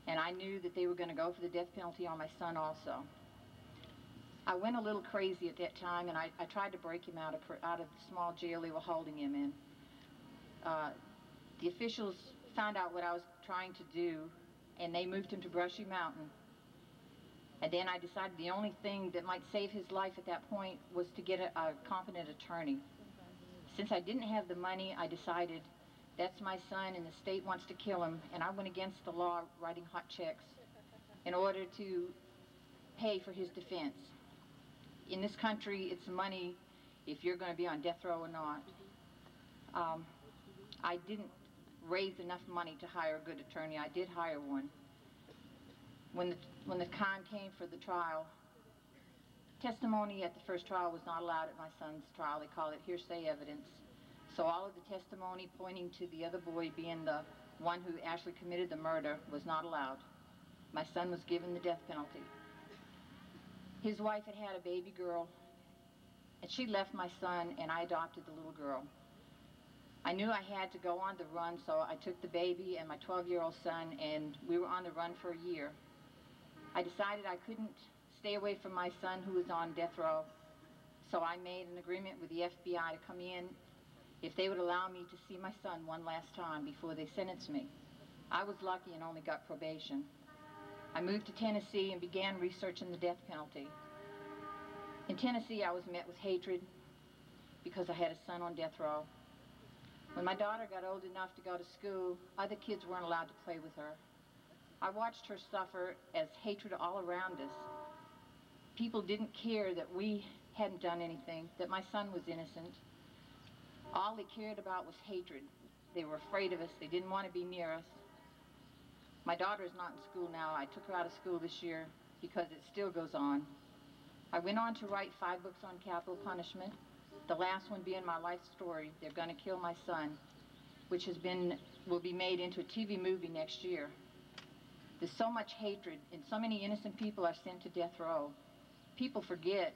And I knew that they were going to go for the death penalty on my son also. I went a little crazy at that time, and I tried to break him out of the small jail they were holding him in. The officials found out what I was trying to do, and they moved him to Brushy Mountain. And then I decided the only thing that might save his life at that point was to get a competent attorney. Since I didn't have the money, I decided that's my son and the state wants to kill him, and I went against the law writing hot checks in order to pay for his defense. In this country, it's money if you're going to be on death row or not. I didn't raise enough money to hire a good attorney. I did hire one. When the time came for the trial, testimony at the first trial was not allowed at my son's trial. They call it hearsay evidence. So all of the testimony pointing to the other boy being the one who actually committed the murder was not allowed. My son was given the death penalty. His wife had had a baby girl, and she left my son, and I adopted the little girl. I knew I had to go on the run, so I took the baby and my 12-year-old son, and we were on the run for a year. I decided I couldn't stay away from my son who was on death row, so I made an agreement with the FBI to come in if they would allow me to see my son one last time before they sentenced me. I was lucky and only got probation. I moved to Tennessee and began researching the death penalty. In Tennessee, I was met with hatred because I had a son on death row. When my daughter got old enough to go to school, other kids weren't allowed to play with her. I watched her suffer as hatred all around us. People didn't care that we hadn't done anything, that my son was innocent. All they cared about was hatred. They were afraid of us. They didn't want to be near us. My daughter is not in school now. I took her out of school this year because it still goes on. I went on to write 5 books on capital punishment. The last one being my life story, They're Gonna Kill My Son, which will be made into a TV movie next year. There's so much hatred, and so many innocent people are sent to death row. People forget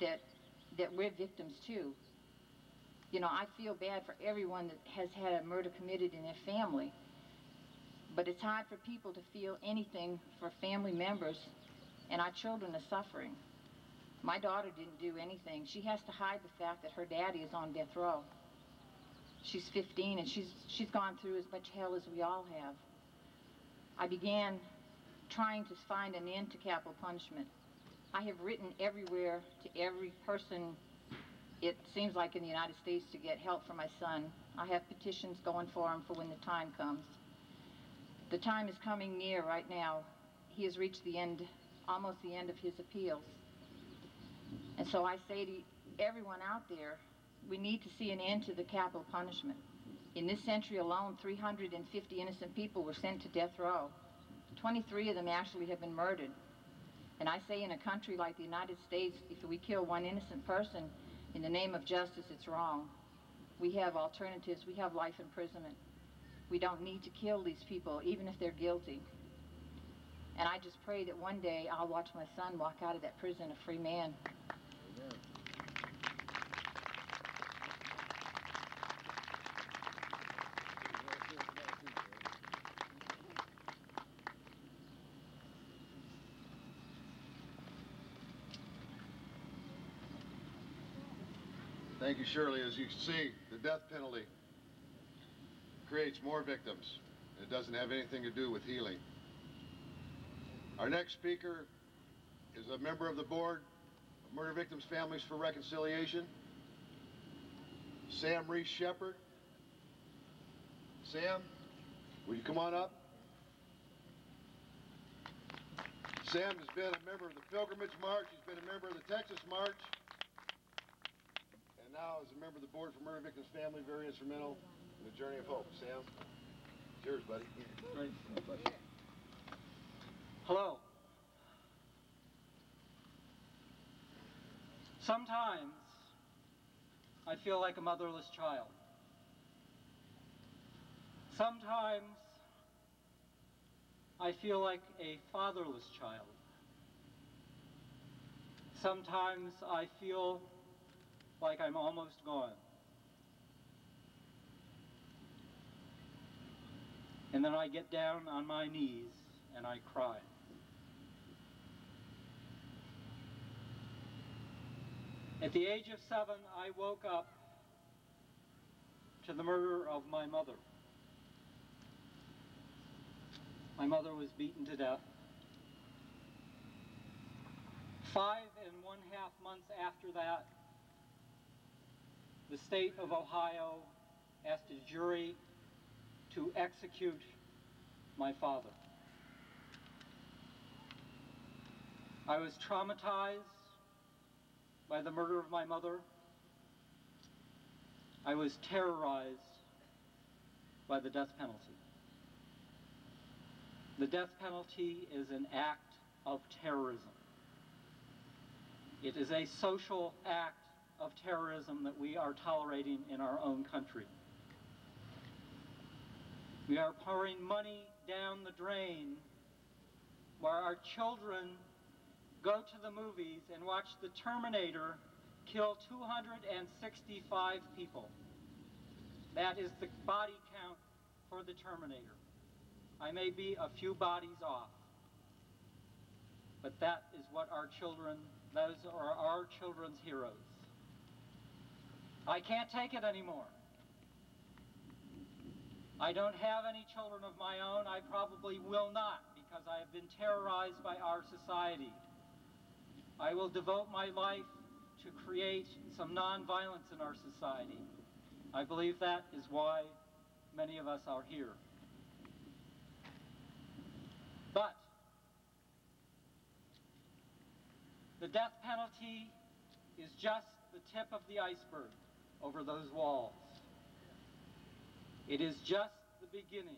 that we're victims too. You know, I feel bad for everyone that has had a murder committed in their family, but it's hard for people to feel anything for family members, and our children are suffering. My daughter didn't do anything. She has to hide the fact that her daddy is on death row. She's 15, and she's gone through as much hell as we all have. I began trying to find an end to capital punishment. I have written everywhere to every person, it seems like in the United States, to get help for my son. I have petitions going for him for when the time comes. The time is coming near right now. He has reached the end, almost the end of his appeals. And so I say to everyone out there, we need to see an end to the capital punishment. In this century alone, 350 innocent people were sent to death row. 23 of them actually have been murdered. And I say in a country like the United States, if we kill one innocent person in the name of justice, it's wrong. We have alternatives. We have life imprisonment. We don't need to kill these people, even if they're guilty. And I just pray that one day I'll watch my son walk out of that prison a free man. Amen. Thank you, Shirley. As you can see, the death penalty creates more victims. It doesn't have anything to do with healing. Our next speaker is a member of the Board of Murder Victims' Families for Reconciliation, Sam Reese Shepard. Sam, will you come on up? Sam has been a member of the Pilgrimage March. He's been a member of the Texas March. And now as a member of the Board for Murder Victims' Family, very instrumental in the journey of hope. Sam, it's yours, buddy. Hello. Sometimes I feel like a motherless child. Sometimes I feel like a fatherless child. Sometimes I feel like I'm almost gone. And then I get down on my knees and I cry. At the age of 7, I woke up to the murder of my mother. My mother was beaten to death. 5.5 months after that, the state of Ohio asked a jury to execute my father. I was traumatized by the murder of my mother. I was terrorized by the death penalty. The death penalty is an act of terrorism. It is a social act of terrorism that we are tolerating in our own country. We are pouring money down the drain where our children go to the movies and watch the Terminator kill 265 people. That is the body count for the Terminator. I may be a few bodies off, but that is what our children, those are our children's heroes. I can't take it anymore. I don't have any children of my own. I probably will not, because I have been terrorized by our society. I will devote my life to create some nonviolence in our society. I believe that is why many of us are here. But the death penalty is just the tip of the iceberg over those walls. It is just the beginning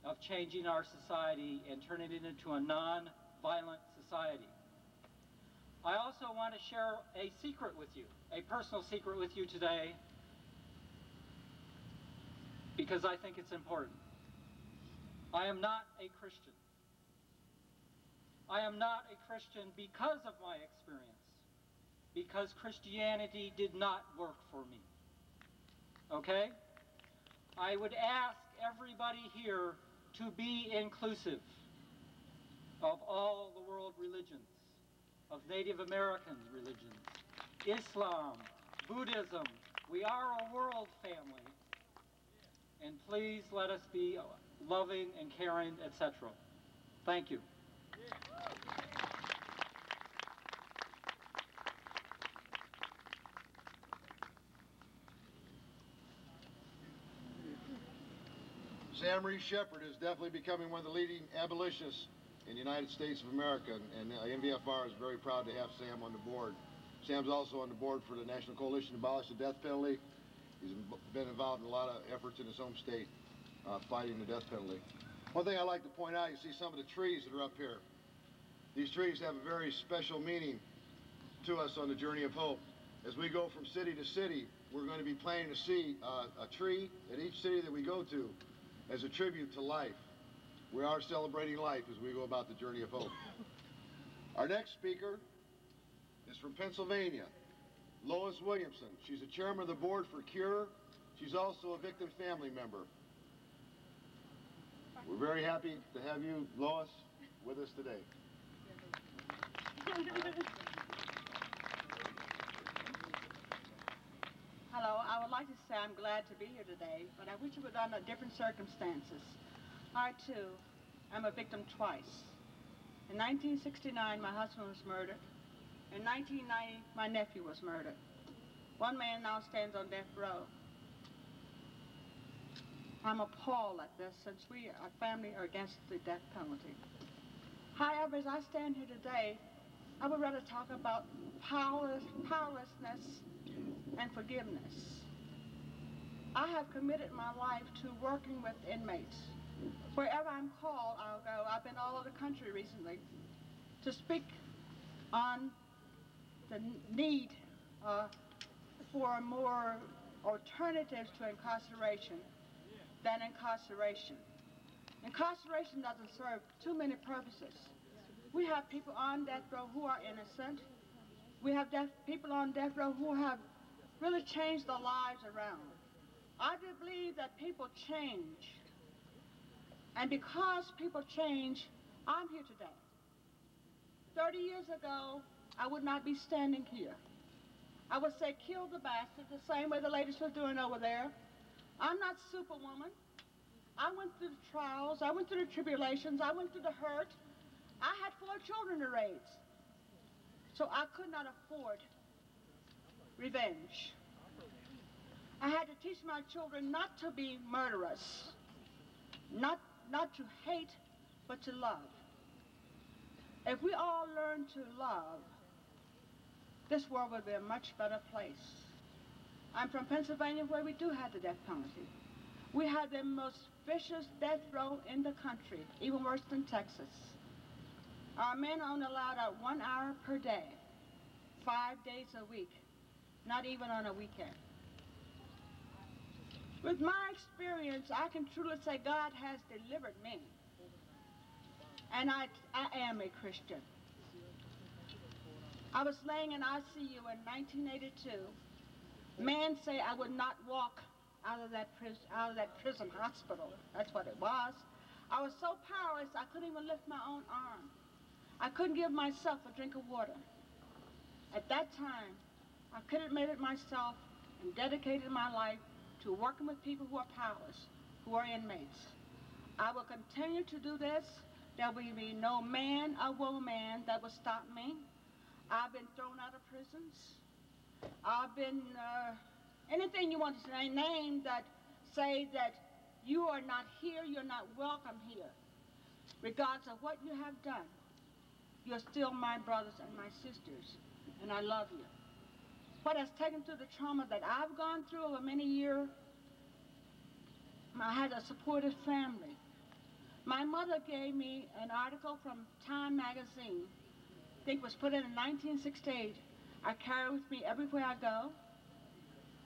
of changing our society and turning it into a non-violent society. I also want to share a secret with you, a personal secret with you today, because I think it's important. I am not a Christian. I am not a Christian because of my experience, because Christianity did not work for me. Okay? I would ask everybody here to be inclusive of all the world religions, of Native American religions, Islam, Buddhism. We are a world family. And please let us be loving and caring, etc. Thank you. Sam Reese Shepherd is definitely becoming one of the leading abolitionists in the United States of America, and MVFR is very proud to have Sam on the board. Sam's also on the board for the National Coalition to Abolish the Death Penalty. He's been involved in a lot of efforts in his home state fighting the death penalty. One thing I'd like to point out, you see some of the trees that are up here. These trees have a very special meaning to us on the journey of hope. As we go from city to city, we're going to be planting a tree at each city that we go to as a tribute to life. We are celebrating life as we go about the journey of hope. Our next speaker is from Pennsylvania, Lois Williamson. She's the chairman of the board for CURE. She's also a victim family member. We're very happy to have you, Lois, with us today. Hello, I would like to say I'm glad to be here today, but I wish it was under different circumstances. I, too, am a victim twice. In 1969, my husband was murdered. In 1990, my nephew was murdered. One man now stands on death row. I'm appalled at this, since our family are against the death penalty. However, as I stand here today, I would rather talk about powerlessness and forgiveness. I have committed my life to working with inmates. Wherever I'm called, I'll go. I've been all over the country recently to speak on the need for more alternatives to incarceration than incarceration. Incarceration doesn't serve too many purposes. We have people on death row who are innocent. We have people on death row who have really changed their lives around. I do believe that people change. And because people change, I'm here today. 30 years ago, I would not be standing here. I would say, kill the bastard, the same way the ladies were doing over there. I'm not Superwoman. I went through the trials, I went through the tribulations, I went through the hurt. I had 4 children to raise. So I could not afford revenge. I had to teach my children not to be murderers, not to hate, but to love. If we all learn to love, this world would be a much better place. I'm from Pennsylvania, where we do have the death penalty. We have the most vicious death row in the country, even worse than Texas. Our men are only allowed out 1 hour per day, 5 days a week, not even on a weekend. With my experience, I can truly say God has delivered me. And I am a Christian. I was laying in ICU in 1982. Men say I would not walk out of that prison hospital. That's what it was. I was so powerless, I couldn't even lift my own arm. I couldn't give myself a drink of water. At that time, I committed myself and dedicated my life to working with people who are powerless, who are inmates. I will continue to do this. There will be no man or woman that will stop me. I've been thrown out of prisons. I've been, anything you want to say, name that say that you are not here, you're not welcome here. Regardless of what you have done, you're still my brothers and my sisters, and I love you. What has taken through the trauma that I've gone through over many years, I had a supportive family. My mother gave me an article from Time magazine think was put in 1968. I carry it with me everywhere I go.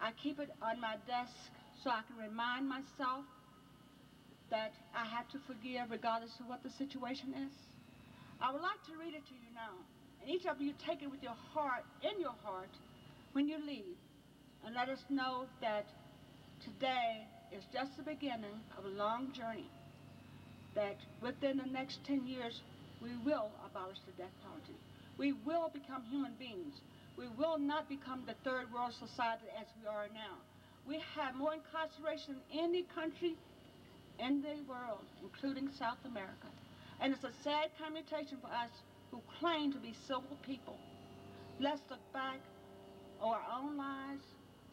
I keep it on my desk so I can remind myself that I have to forgive regardless of what the situation is. I would like to read it to you now. And each of you take it with your heart, in your heart, when you leave. And let us know that today is just the beginning of a long journey. That within the next 10 years, we will abolish the death penalty. We will become human beings. We will not become the third world society as we are now. We have more incarceration than any country in the world, including South America. And it's a sad commutation for us who claim to be civil people. Let's look back on our own lives,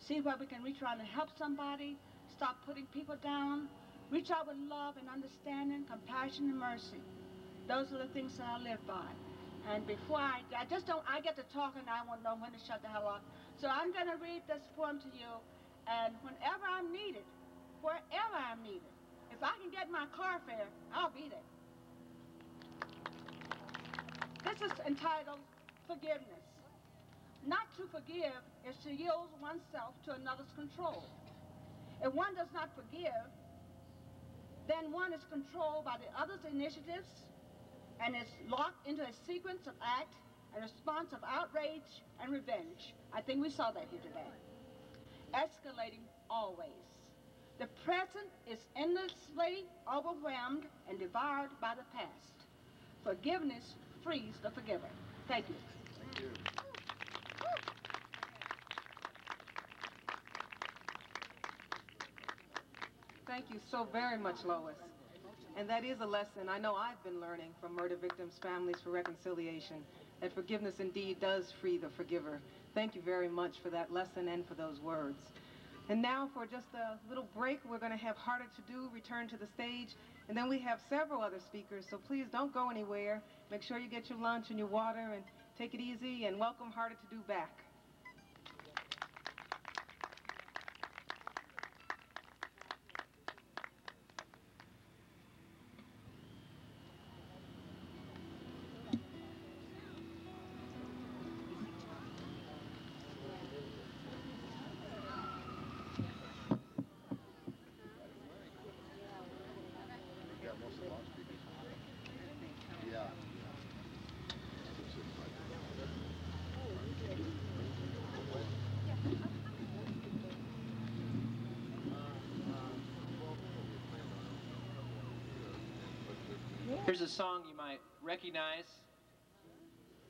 see where we can reach around and help somebody, stop putting people down, reach out with love and understanding, compassion and mercy. Those are the things that I live by. And before I get to talk and I won't know when to shut the hell up. So I'm going to read this poem to you, and whenever I'm needed, wherever I'm needed, if I can get my car fare, I'll be there. This is entitled Forgiveness. Not to forgive is to yield oneself to another's control. If one does not forgive, then one is controlled by the other's initiatives and is locked into a sequence of act and response of outrage and revenge. I think we saw that here today. Escalating always. The present is endlessly overwhelmed and devoured by the past. Forgiveness frees the forgiver. Thank you. Thank you. Thank you so very much, Lois. And that is a lesson I know I've been learning from Murder Victims' Families for Reconciliation, that forgiveness indeed does free the forgiver. Thank you very much for that lesson and for those words. And now for just a little break, we're going to have Harder to Do return to the stage, and then we have several other speakers, so please don't go anywhere. Make sure you get your lunch and your water, and take it easy, and welcome Harder to Do back. Here's a song you might recognize,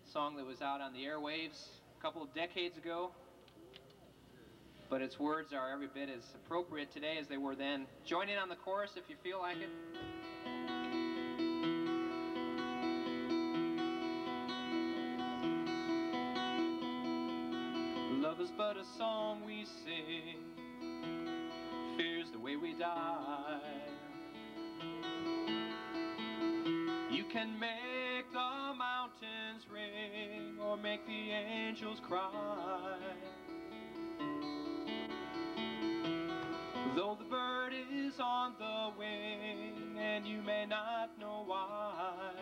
a song that was out on the airwaves a couple of decades ago, but its words are every bit as appropriate today as they were then. Join in on the chorus if you feel like it. Love is but a song we sing, fear's the way we die. You can make the mountains ring or make the angels cry. Though the bird is on the wing and you may not know why.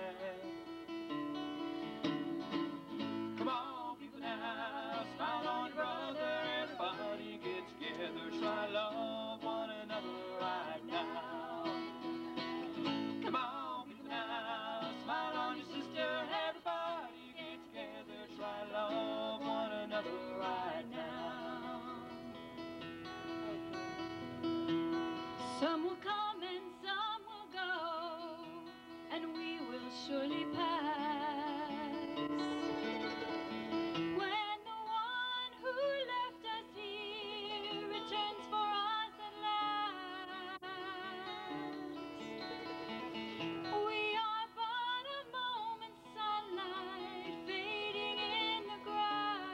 Come on, people now, smile on your brother, everybody get together, try to love one another right now. Come on, people now, smile on your sister, everybody get together, try to love one another right now. Some will come and some will go, and we will surely pass. When the one who left us here returns for us at last, we are but a moment's sunlight fading in the grass.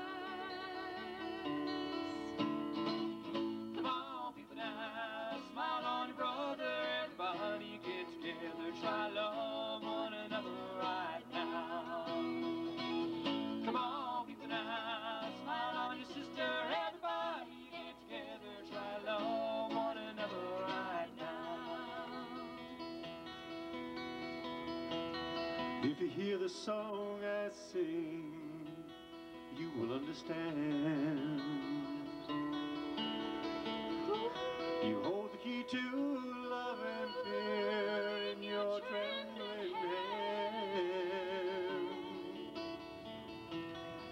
If you hear the song I sing, you will understand. You hold the key to love and fear in your trembling hand.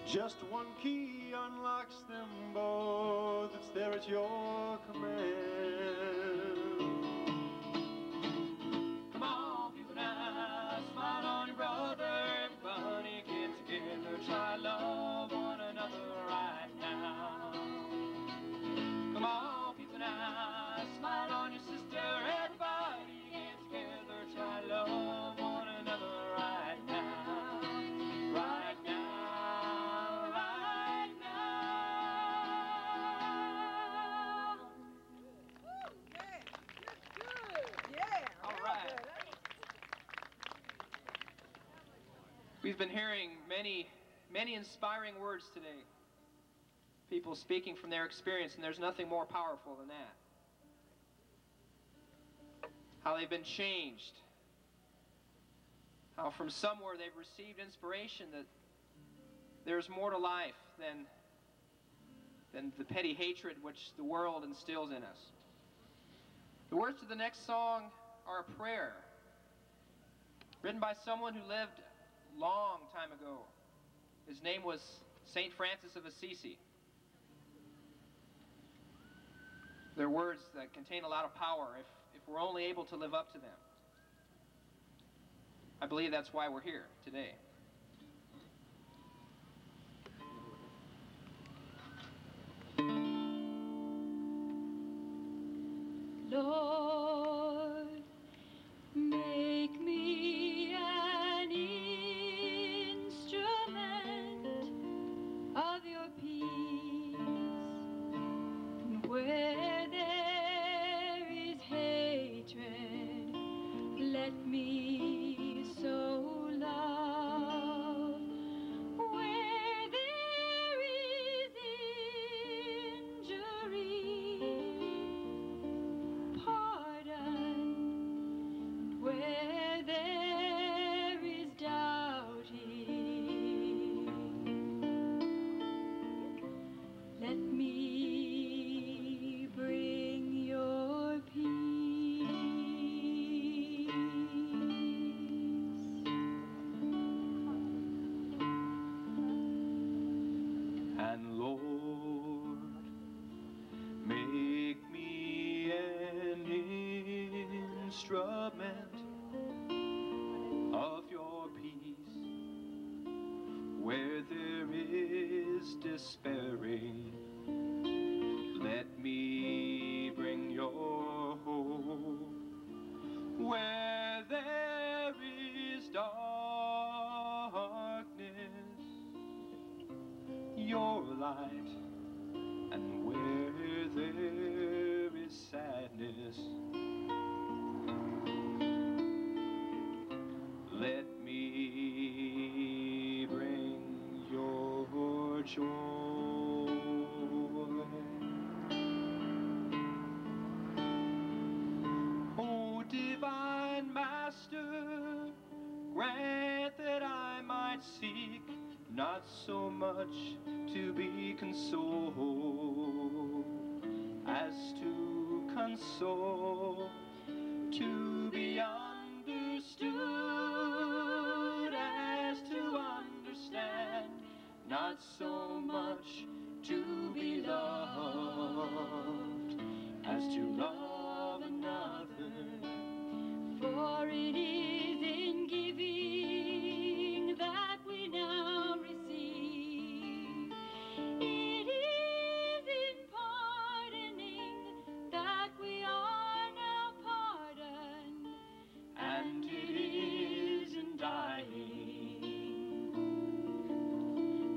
Just one key unlocks them both. It's there at your command. Come on, people now, smile on your brother. Everybody get together, try love one another right now. Come on, people now, smile on your sister. Everybody get together, try love one another right now. Right now, right now. All right. We've been hearing many inspiring words today. People speaking from their experience, and there's nothing more powerful than that. How they've been changed. How from somewhere they've received inspiration that there's more to life than the petty hatred which the world instills in us. The words to the next song are a prayer, written by someone who lived a long time ago. His name was St. Francis of Assisi. They're words that contain a lot of power if we're only able to live up to them. I believe that's why we're here today. Lord, make me an instrument of your peace. And where there is hatred, let me sow love. Where there is injury, pardon. Where there is doubting, let me bring your peace. And Lord, make me an instrument of your peace. Where there is despairing, let me bring your hope. Where there is darkness, your light. And where there is sadness, let me bring your joy. Oh, divine Master, grant that I might seek not so much to be consoled as to console, to be understood as to understand, not so much to be loved as to love another. For it is in giving that we now receive. It is in pardoning that we are now pardoned. And it is in dying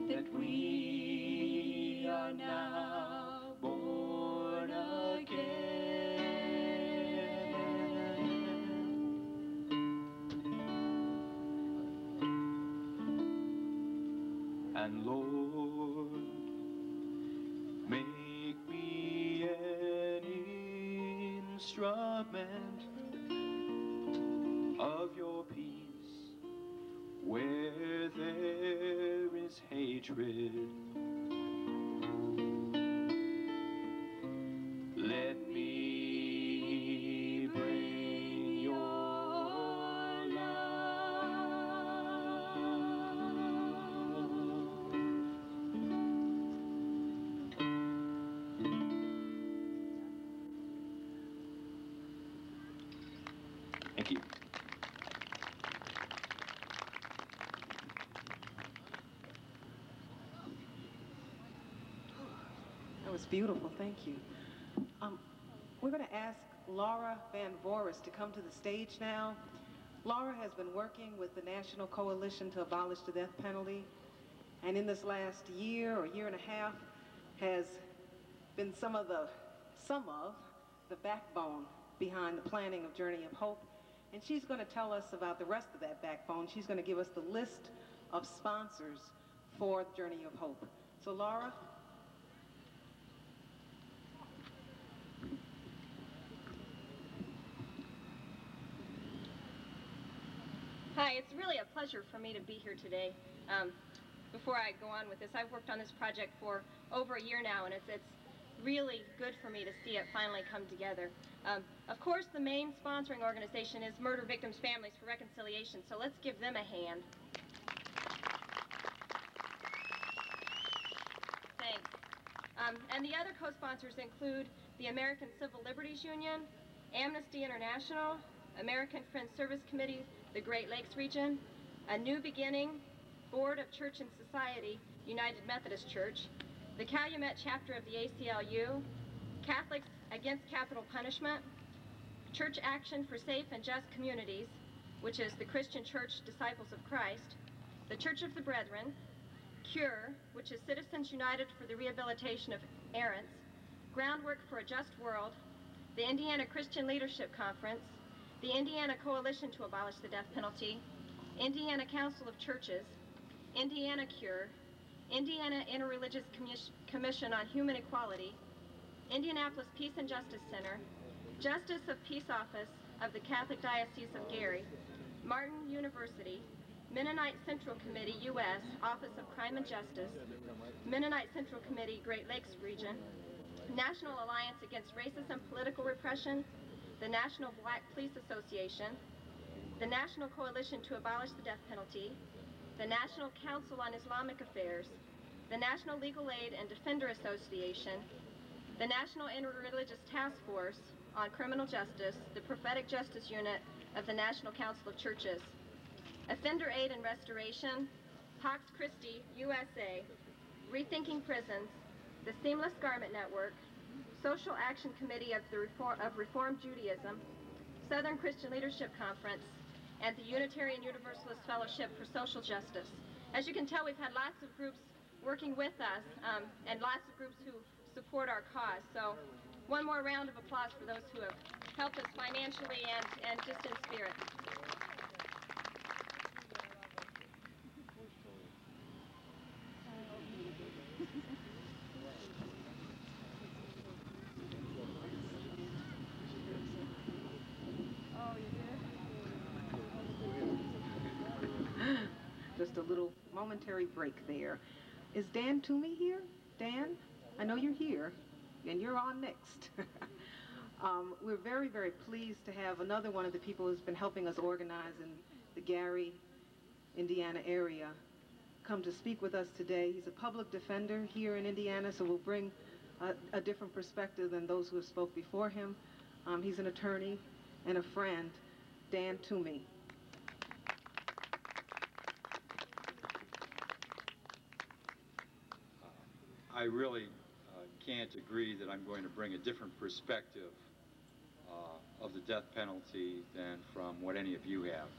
that we are now born again. And Lord, make me an instrument of your peace. where there is hatred. Let me bring your Thank you. That was beautiful, thank you. We're going to ask Laura Van Voris to come to the stage now. Laura has been working with the National Coalition to Abolish the Death Penalty, and in this last year or year and a half has been some of the backbone behind the planning of Journey of Hope. And she's going to tell us about the rest of that backbone. She's going to give us the list of sponsors for Journey of Hope. So Laura. Hi, it's really a pleasure for me to be here today. Before I go on with this, I've worked on this project for over a year now, and it's really good for me to see it finally come together. Of course, the main sponsoring organization is Murder Victims' Families for Reconciliation, so let's give them a hand. Thanks. And the other co-sponsors include the American Civil Liberties Union, Amnesty International, American Friends Service Committee, the Great Lakes region, A New Beginning, Board of Church and Society, United Methodist Church, the Calumet chapter of the ACLU, Catholics Against Capital Punishment, Church Action for Safe and Just Communities, which is the Christian Church Disciples of Christ, the Church of the Brethren, CURE, which is Citizens United for the Rehabilitation of Errants, Groundwork for a Just World, the Indiana Christian Leadership Conference, the Indiana Coalition to Abolish the Death Penalty, Indiana Council of Churches, Indiana CURE, Indiana Interreligious Commission on Human Equality, Indianapolis Peace and Justice Center, Justice of Peace Office of the Catholic Diocese of Gary, Martin University, Mennonite Central Committee, U.S., Office of Crime and Justice, Mennonite Central Committee, Great Lakes Region, National Alliance Against Racism and Political Repression, the National Black Police Association, the National Coalition to Abolish the Death Penalty, the National Council on Islamic Affairs, the National Legal Aid and Defender Association, the National Interreligious Task Force on Criminal Justice, the Prophetic Justice Unit of the National Council of Churches, Offender Aid and Restoration, Pax Christi, USA, Rethinking Prisons, the Seamless Garment Network, Social Action Committee of Reformed Judaism, Southern Christian Leadership Conference, and the Unitarian Universalist Fellowship for Social Justice. As you can tell, we've had lots of groups working with us and lots of groups who support our cause. So one more round of applause for those who have helped us financially and just in spirit. Just a little momentary break there. Is Dan Toomey here? Dan, I know you're here, and you're on next. We're very, very pleased to have another one of the people who's been helping us organize in the Gary, Indiana area come to speak with us today. He's a public defender here in Indiana, so we'll bring a different perspective than those who have spoke before him. He's an attorney and a friend, Dan Toomey. I really can't agree that I'm going to bring a different perspective of the death penalty than from what any of you have.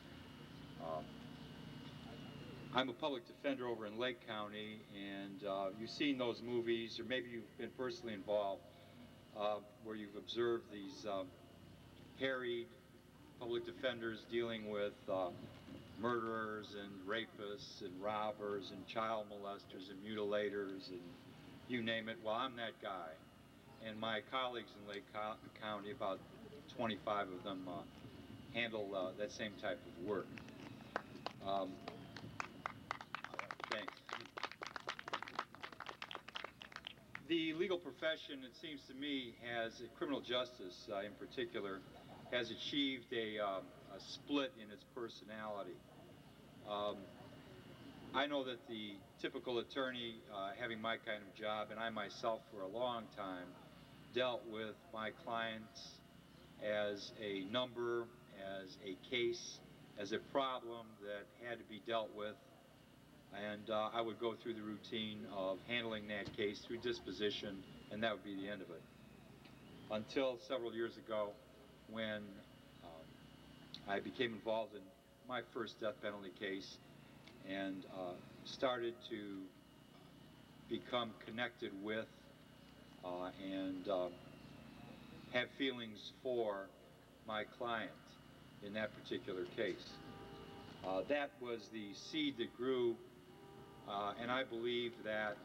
I'm a public defender over in Lake County, and you've seen those movies, or maybe you've been personally involved, where you've observed these harried public defenders dealing with murderers and rapists and robbers and child molesters and mutilators and you name it. Well, I'm that guy. And my colleagues in Lake County, about 25 of them, handle that same type of work. The legal profession, it seems to me, has criminal justice in particular, has achieved a split in its personality. I know that the typical attorney having my kind of job, and I myself for a long time, dealt with my clients as a number, as a case, as a problem that had to be dealt with. And I would go through the routine of handling that case through disposition, and that would be the end of it. Until several years ago, when I became involved in my first death penalty case and started to become connected with and have feelings for my client in that particular case. That was the seed that grew, and I believe that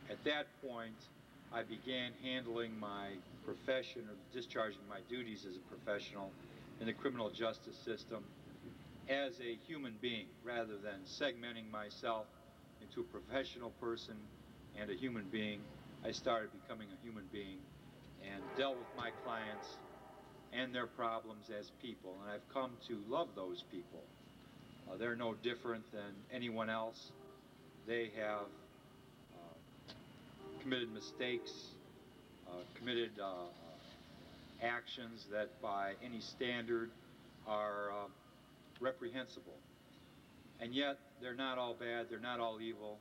at that point I began handling my profession, or discharging my duties as a professional in the criminal justice system as a human being, rather than segmenting myself into a professional person and a human being. I started becoming a human being and dealt with my clients and their problems as people, and I've come to love those people. They're no different than anyone else. They have committed mistakes, committed actions that by any standard are reprehensible. And yet, they're not all bad, they're not all evil.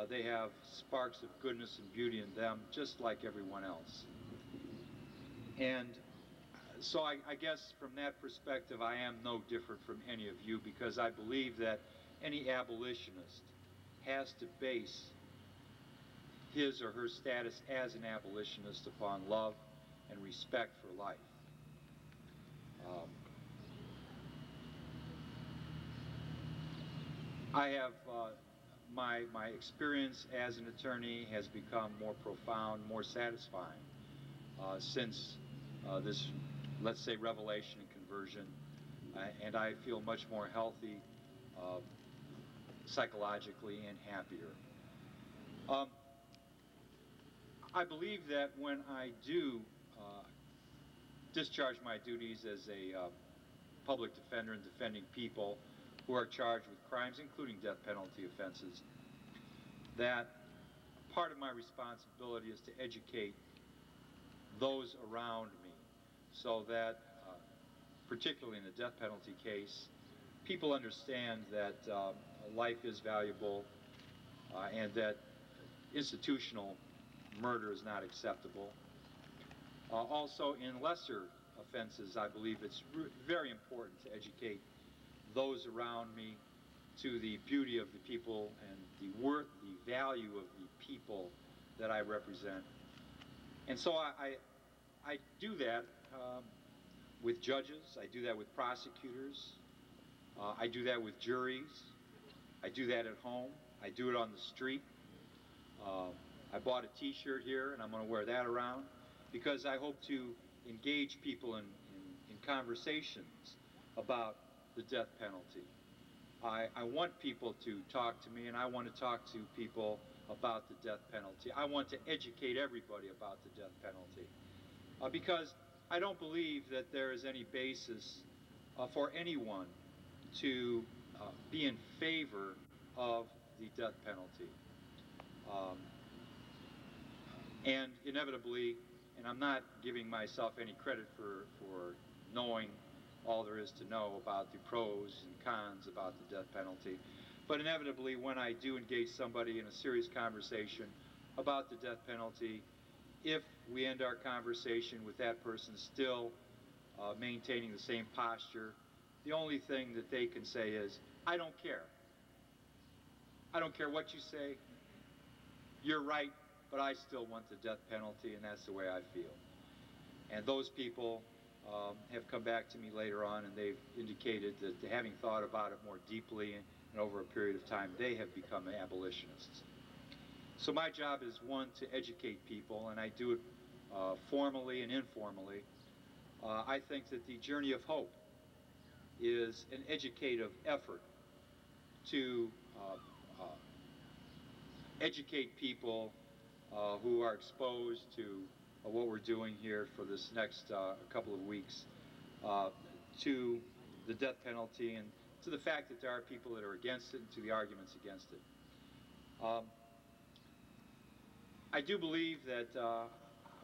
They have sparks of goodness and beauty in them, just like everyone else. And so I guess from that perspective, I am no different from any of you, because I believe that any abolitionist has to base his or her status as an abolitionist upon love and respect for life. I have, my experience as an attorney has become more profound, more satisfying since this, let's say, revelation and conversion, and I feel much more healthy psychologically and happier. I believe that when I do discharge my duties as a public defender and defending people who are charged with crimes, including death penalty offenses, that part of my responsibility is to educate those around me so that, particularly in the death penalty case, people understand that life is valuable and that institutional murder is not acceptable. Also, in lesser offenses, I believe it's very important to educate those around me to the beauty of the people and the worth, the value of the people that I represent. And so I do that with judges, I do that with prosecutors, I do that with juries, I do that at home, I do it on the street. I bought a t-shirt here and I'm going to wear that around because I hope to engage people in conversations about the death penalty. I want people to talk to me, and I want to talk to people about the death penalty. I want to educate everybody about the death penalty because I don't believe that there is any basis for anyone to be in favor of the death penalty. And inevitably, and I'm not giving myself any credit for knowing all there is to know about the pros and cons about the death penalty, but inevitably when I do engage somebody in a serious conversation about the death penalty, if we end our conversation with that person still maintaining the same posture, the only thing that they can say is, I don't care. I don't care what you say. You're right, but I still want the death penalty, and that's the way I feel. And those people have come back to me later on, and they've indicated that having thought about it more deeply and over a period of time, they have become abolitionists. So my job is, one, to educate people, and I do it formally and informally. I think that the journey of hope is an educative effort to educate people who are exposed to what we're doing here for this next couple of weeks, to the death penalty and to the fact that there are people that are against it and to the arguments against it. I do believe that,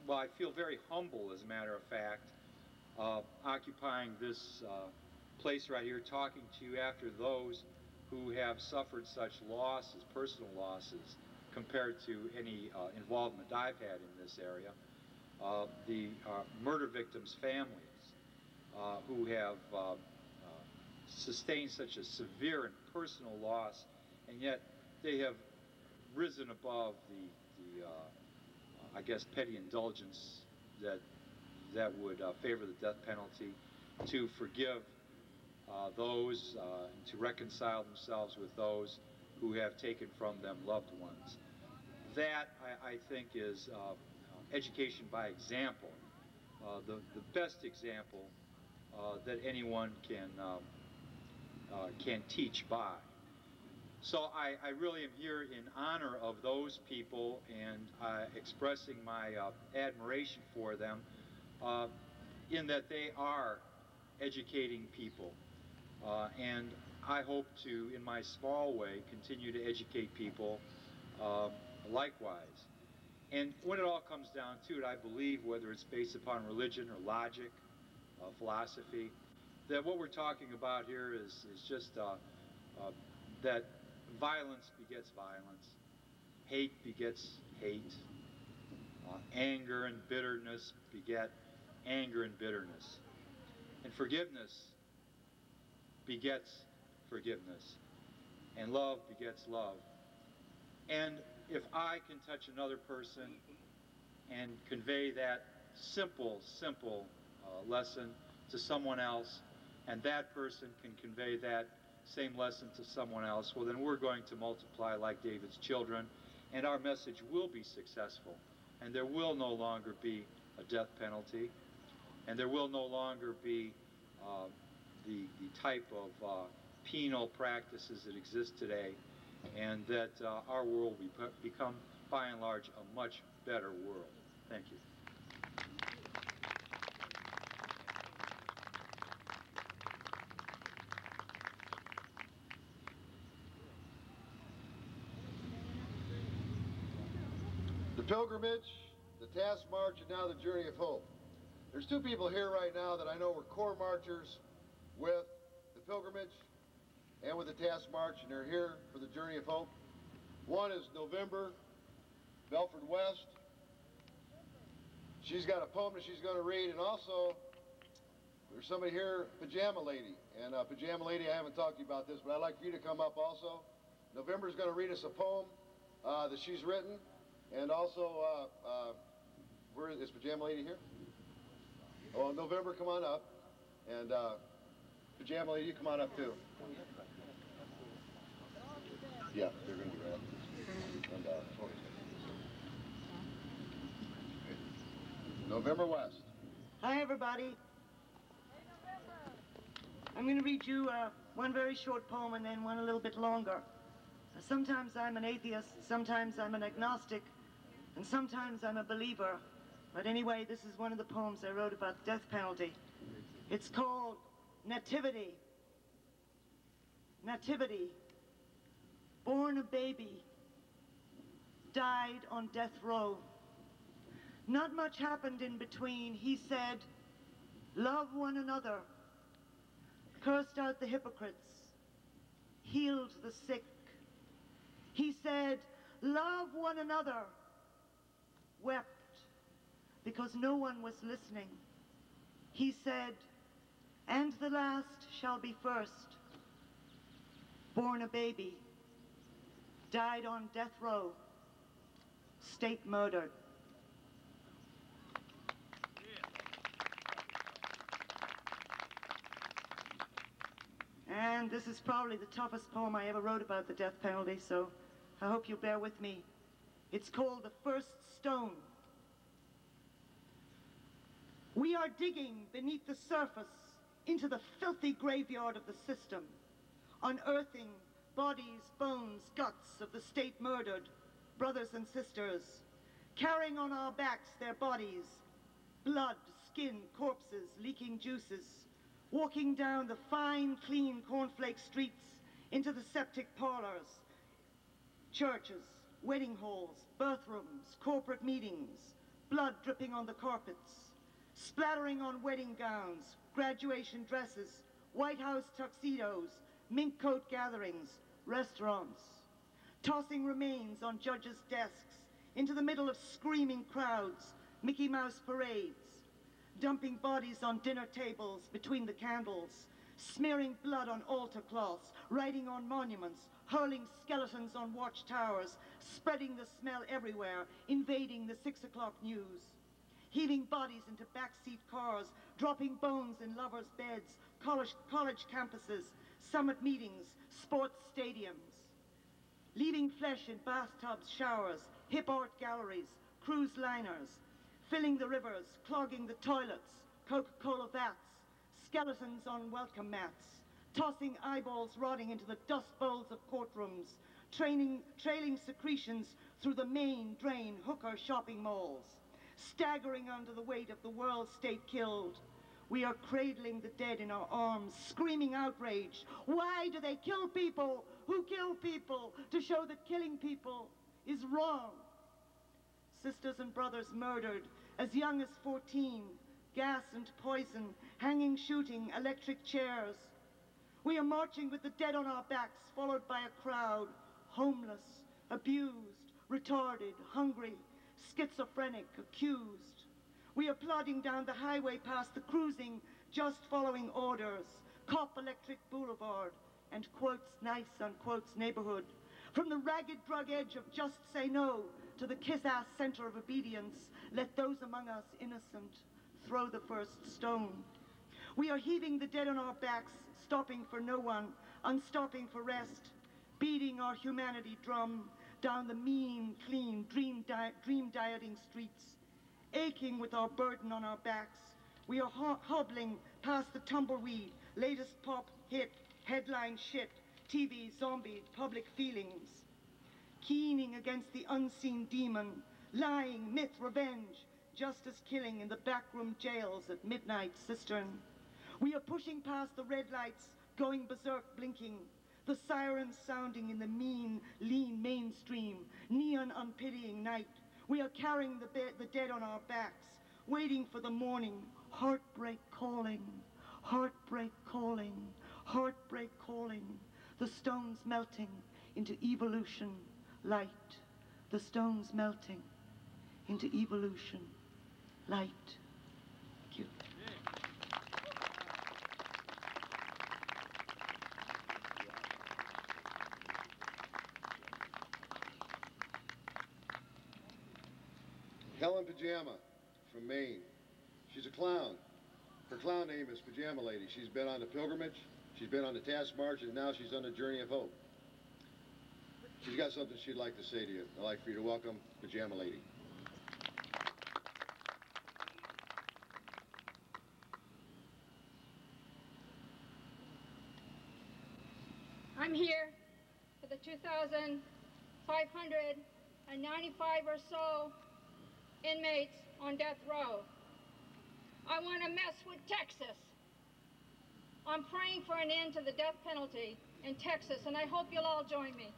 well, I feel very humble, as a matter of fact, occupying this place right here, talking to you after those who have suffered such losses, personal losses, compared to any involvement I've had in this area. The murder victims' families who have sustained such a severe and personal loss, and yet they have risen above the I guess, petty indulgence that would favor the death penalty, to forgive those, to reconcile themselves with those who have taken from them loved ones. That, I think, is education by example, the best example that anyone can teach by. So I really am here in honor of those people and expressing my admiration for them in that they are educating people. And I hope to, in my small way, continue to educate people likewise. And when it all comes down to it, I believe, whether it's based upon religion or logic, philosophy, that what we're talking about here is just that violence begets violence, hate begets hate, anger and bitterness beget anger and bitterness, and forgiveness begets forgiveness, and love begets love. And if I can touch another person and convey that simple lesson to someone else, and that person can convey that same lesson to someone else, well, then we're going to multiply like David's children, and our message will be successful. And there will no longer be a death penalty, and there will no longer be the type of penal practices that exist today, and that our world will become, by and large, a much better world. Thank you. The pilgrimage, the task march, and now the journey of hope. There's two people here right now that I know were core marchers with the pilgrimage and with the task march, and they're here for the journey of hope. One is November, Belford West. She's got a poem that she's going to read, and also there's somebody here, Pajama Lady. And Pajama Lady, I haven't talked to you about this, but I'd like for you to come up also. November's going to read us a poem that she's written. And also, where is Pajama Lady here? Oh, November, come on up. And Pajama Lady, you come on up too. Yeah, they're going to be right up. And November West. Hi, everybody. I'm going to read you one very short poem and then one a little bit longer. Sometimes I'm an atheist, sometimes I'm an agnostic, and sometimes I'm a believer. But anyway, this is one of the poems I wrote about the death penalty. It's called Nativity. Nativity. Born a baby, died on death row. Not much happened in between. He said, love one another, cursed out the hypocrites, healed the sick. He said, love one another, wept because no one was listening. He said, and the last shall be first. Born a baby, died on death row, state murdered. And this is probably the toughest poem I ever wrote about the death penalty, so I hope you'll bear with me. It's called The First Stone. We are digging beneath the surface into the filthy graveyard of the system, unearthing bodies, bones, guts of the state murdered, brothers and sisters, carrying on our backs their bodies, blood, skin, corpses, leaking juices, walking down the fine, clean cornflake streets into the septic parlors, churches, wedding halls, birthrooms, corporate meetings, blood dripping on the carpets, splattering on wedding gowns, graduation dresses, White House tuxedos, mink coat gatherings, restaurants, tossing remains on judges' desks into the middle of screaming crowds, Mickey Mouse parades, dumping bodies on dinner tables between the candles, smearing blood on altar cloths, writing on monuments, hurling skeletons on watchtowers, spreading the smell everywhere, invading the 6 o'clock news, heaving bodies into backseat cars, dropping bones in lovers' beds, college campuses, summit meetings, sports stadiums, leaving flesh in bathtubs, showers, hip art galleries, cruise liners, filling the rivers, clogging the toilets, Coca-Cola vats, skeletons on welcome mats, tossing eyeballs rotting into the dust bowls of courtrooms, trailing secretions through the main drain hooker shopping malls, staggering under the weight of the world state killed. We are cradling the dead in our arms, screaming outrage. Why do they kill people who kill people to show that killing people is wrong? Sisters and brothers murdered as young as 14, gas and poison, hanging, shooting, electric chairs. We are marching with the dead on our backs, followed by a crowd, homeless, abused, retarded, hungry, schizophrenic, accused. We are plodding down the highway past the cruising, just following orders, Cop Electric Boulevard, and quotes nice, unquotes neighborhood. From the ragged drug edge of just say no to the kiss-ass center of obedience, let those among us innocent throw the first stone. We are heaving the dead on our backs, stopping for no one, unstopping for rest, beating our humanity drum down the mean, clean, dream-dieting streets, aching with our burden on our backs. We are hobbling past the tumbleweed, latest pop hit, headline shit, TV, zombie, public feelings, keening against the unseen demon, lying, myth, revenge, justice killing in the backroom jails at midnight cistern. We are pushing past the red lights, going berserk, blinking, the sirens sounding in the mean, lean mainstream, neon unpitying night. We are carrying the dead on our backs, waiting for the morning, heartbreak calling, heartbreak calling, heartbreak calling, the stones melting into evolution, light, the stones melting into evolution, light. Thank you. Helen Pajama from Maine. She's a clown. Her clown name is Pajama Lady. She's been on the pilgrimage, she's been on the task march, and now she's on the journey of hope. She's got something she'd like to say to you. I'd like for you to welcome Pajama Lady. I'm here for the 2,595 or so inmates on death row. I want to mess with Texas. I'm praying for an end to the death penalty in Texas, and I hope you'll all join me.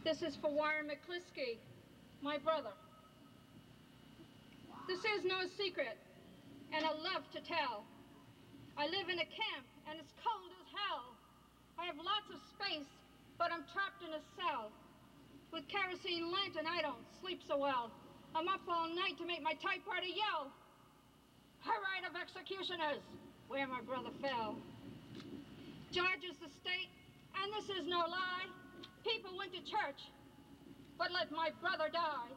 This is for Warren McCliskey, my brother. This is no secret, and I love to tell. I live in a camp, and it's cold as hell. I have lots of space, but I'm trapped in a cell. With kerosene lantern, I don't sleep so well. I'm up all night to make my typewriter yell. Parade of executioners, where my brother fell. George is the state, and this is no lie. People went to church, but let my brother die.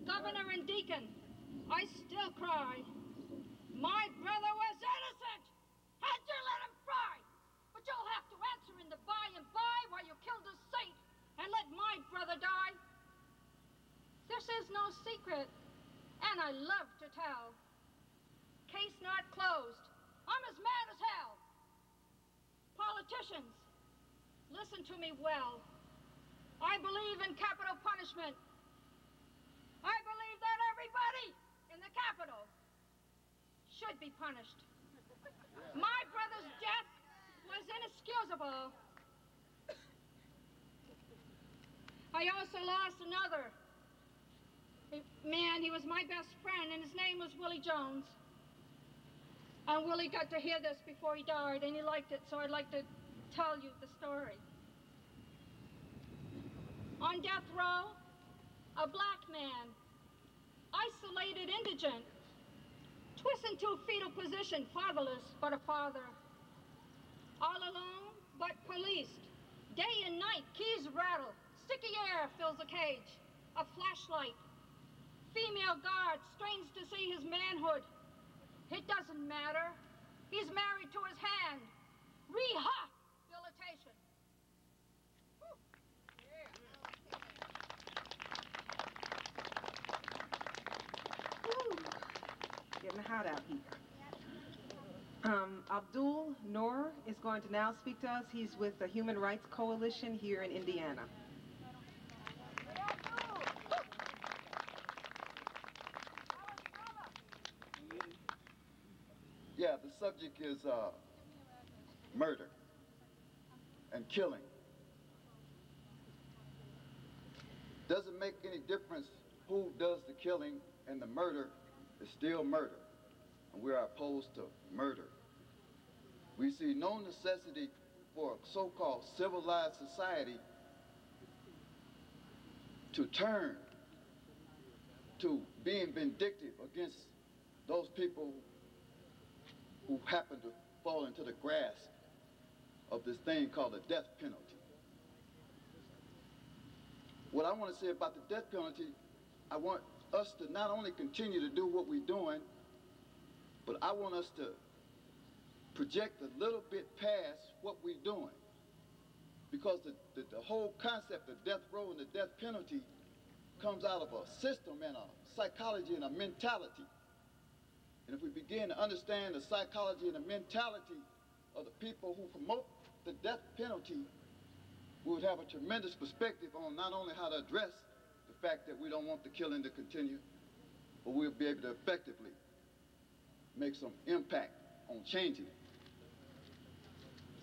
Governor and deacon, I still cry. My brother was innocent, and you let him fry. But you'll have to answer in the by and by why you killed a saint and let my brother die. This is no secret, and I love to tell. Case not closed. I'm as mad as hell. Politicians, listen to me well. I believe in capital punishment. I believe that everybody in the capital should be punished. My brother's death was inexcusable. I also lost another man. He was my best friend, and his name was Willie Jones. And Willie got to hear this before he died, and he liked it, so I'd like to tell you the story. On death row, a black man, isolated, indigent, twisted into a fetal position, fatherless but a father. All alone but policed. Day and night, keys rattle, sticky air fills the cage, a flashlight. Female guard strains to see his manhood. It doesn't matter. He's married to his hand. Rehabilitation. Getting hot out here. Abdul Noor is going to now speak to us. He's with the Human Rights Coalition here in Indiana. Yeah, the subject is murder and killing. Doesn't make any difference who does the killing, and the murder is still murder, and we are opposed to murder. We see no necessity for a so-called civilized society to turn to being vindictive against those people who happen to fall into the grasp of this thing called the death penalty. What I want to say about the death penalty, I want us to not only continue to do what we're doing, but I want us to project a little bit past what we're doing. Because the whole concept of death row and the death penalty comes out of a system and a psychology and a mentality. And if we begin to understand the psychology and the mentality of the people who promote the death penalty, we would have a tremendous perspective on not only how to address the fact that we don't want the killing to continue, but we'll be able to effectively make some impact on changing it.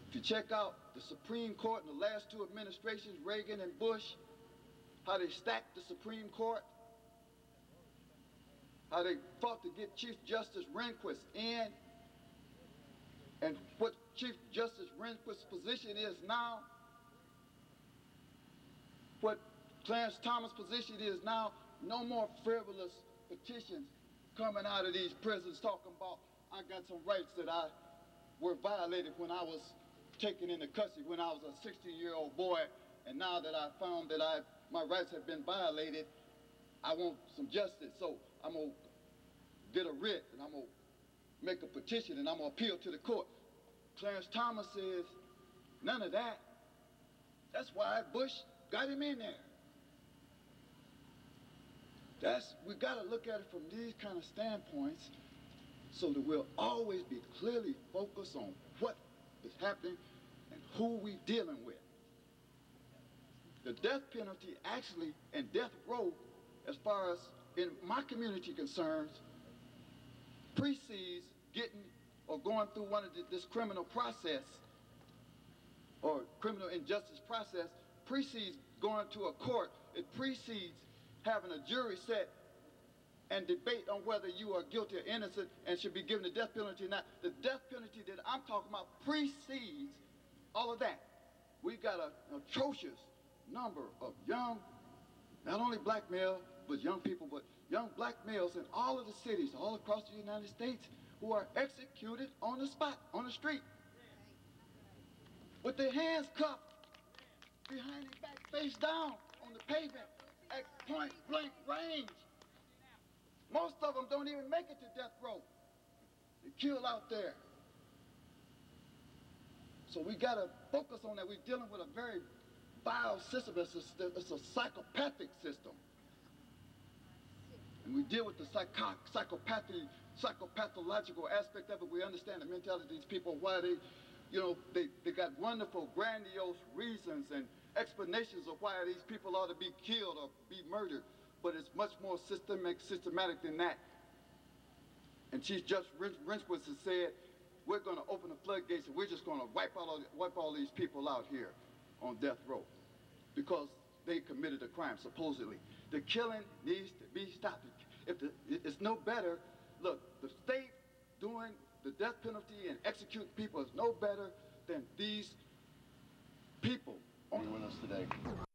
If you check out the Supreme Court in the last two administrations, Reagan and Bush, how they stacked the Supreme Court, how they fought to get Chief Justice Rehnquist in, and what Chief Justice Rehnquist's position is now, what Clarence Thomas' position is now, no more frivolous petitions coming out of these prisons talking about, I got some rights that were violated when I was taken into custody when I was a 16-year-old boy, and now that I found that my rights have been violated, I want some justice, so I'm going to get a writ, and I'm going to make a petition, and I'm going to appeal to the court. Clarence Thomas says, none of that. That's why Bush got him in there. We got to look at it from these kind of standpoints so that we'll always be clearly focused on what is happening and who we're dealing with. The death penalty actually, and death row, as far as in my community concerns, precedes getting or going through one of this criminal process or criminal injustice process, precedes going to a court. It precedes having a jury set and debate on whether you are guilty or innocent and should be given the death penalty or not. The death penalty that I'm talking about precedes all of that. We've got an atrocious number of young, not only black males, but young people, but young black males in all of the cities, all across the United States, who are executed on the spot, on the street, with their hands cuffed, behind their back, face down, on the pavement, at point blank range. Most of them don't even make it to death row. They're killed out there. So we got to focus on that. We're dealing with a very vile system. It's a psychopathic system. And we deal with the psychopathological aspect of it. We understand the mentality of these people, why they got wonderful, grandiose reasons and explanations of why these people ought to be killed or be murdered, but it's much more systematic than that. And Chief Judge Renschwitz has said, we're going to open the floodgates and we're just going to wipe all these people out here on death row because they committed a crime, supposedly. The killing needs to be stopped. It's no better. Look, the state doing the death penalty and executing people is no better than these people. With us today.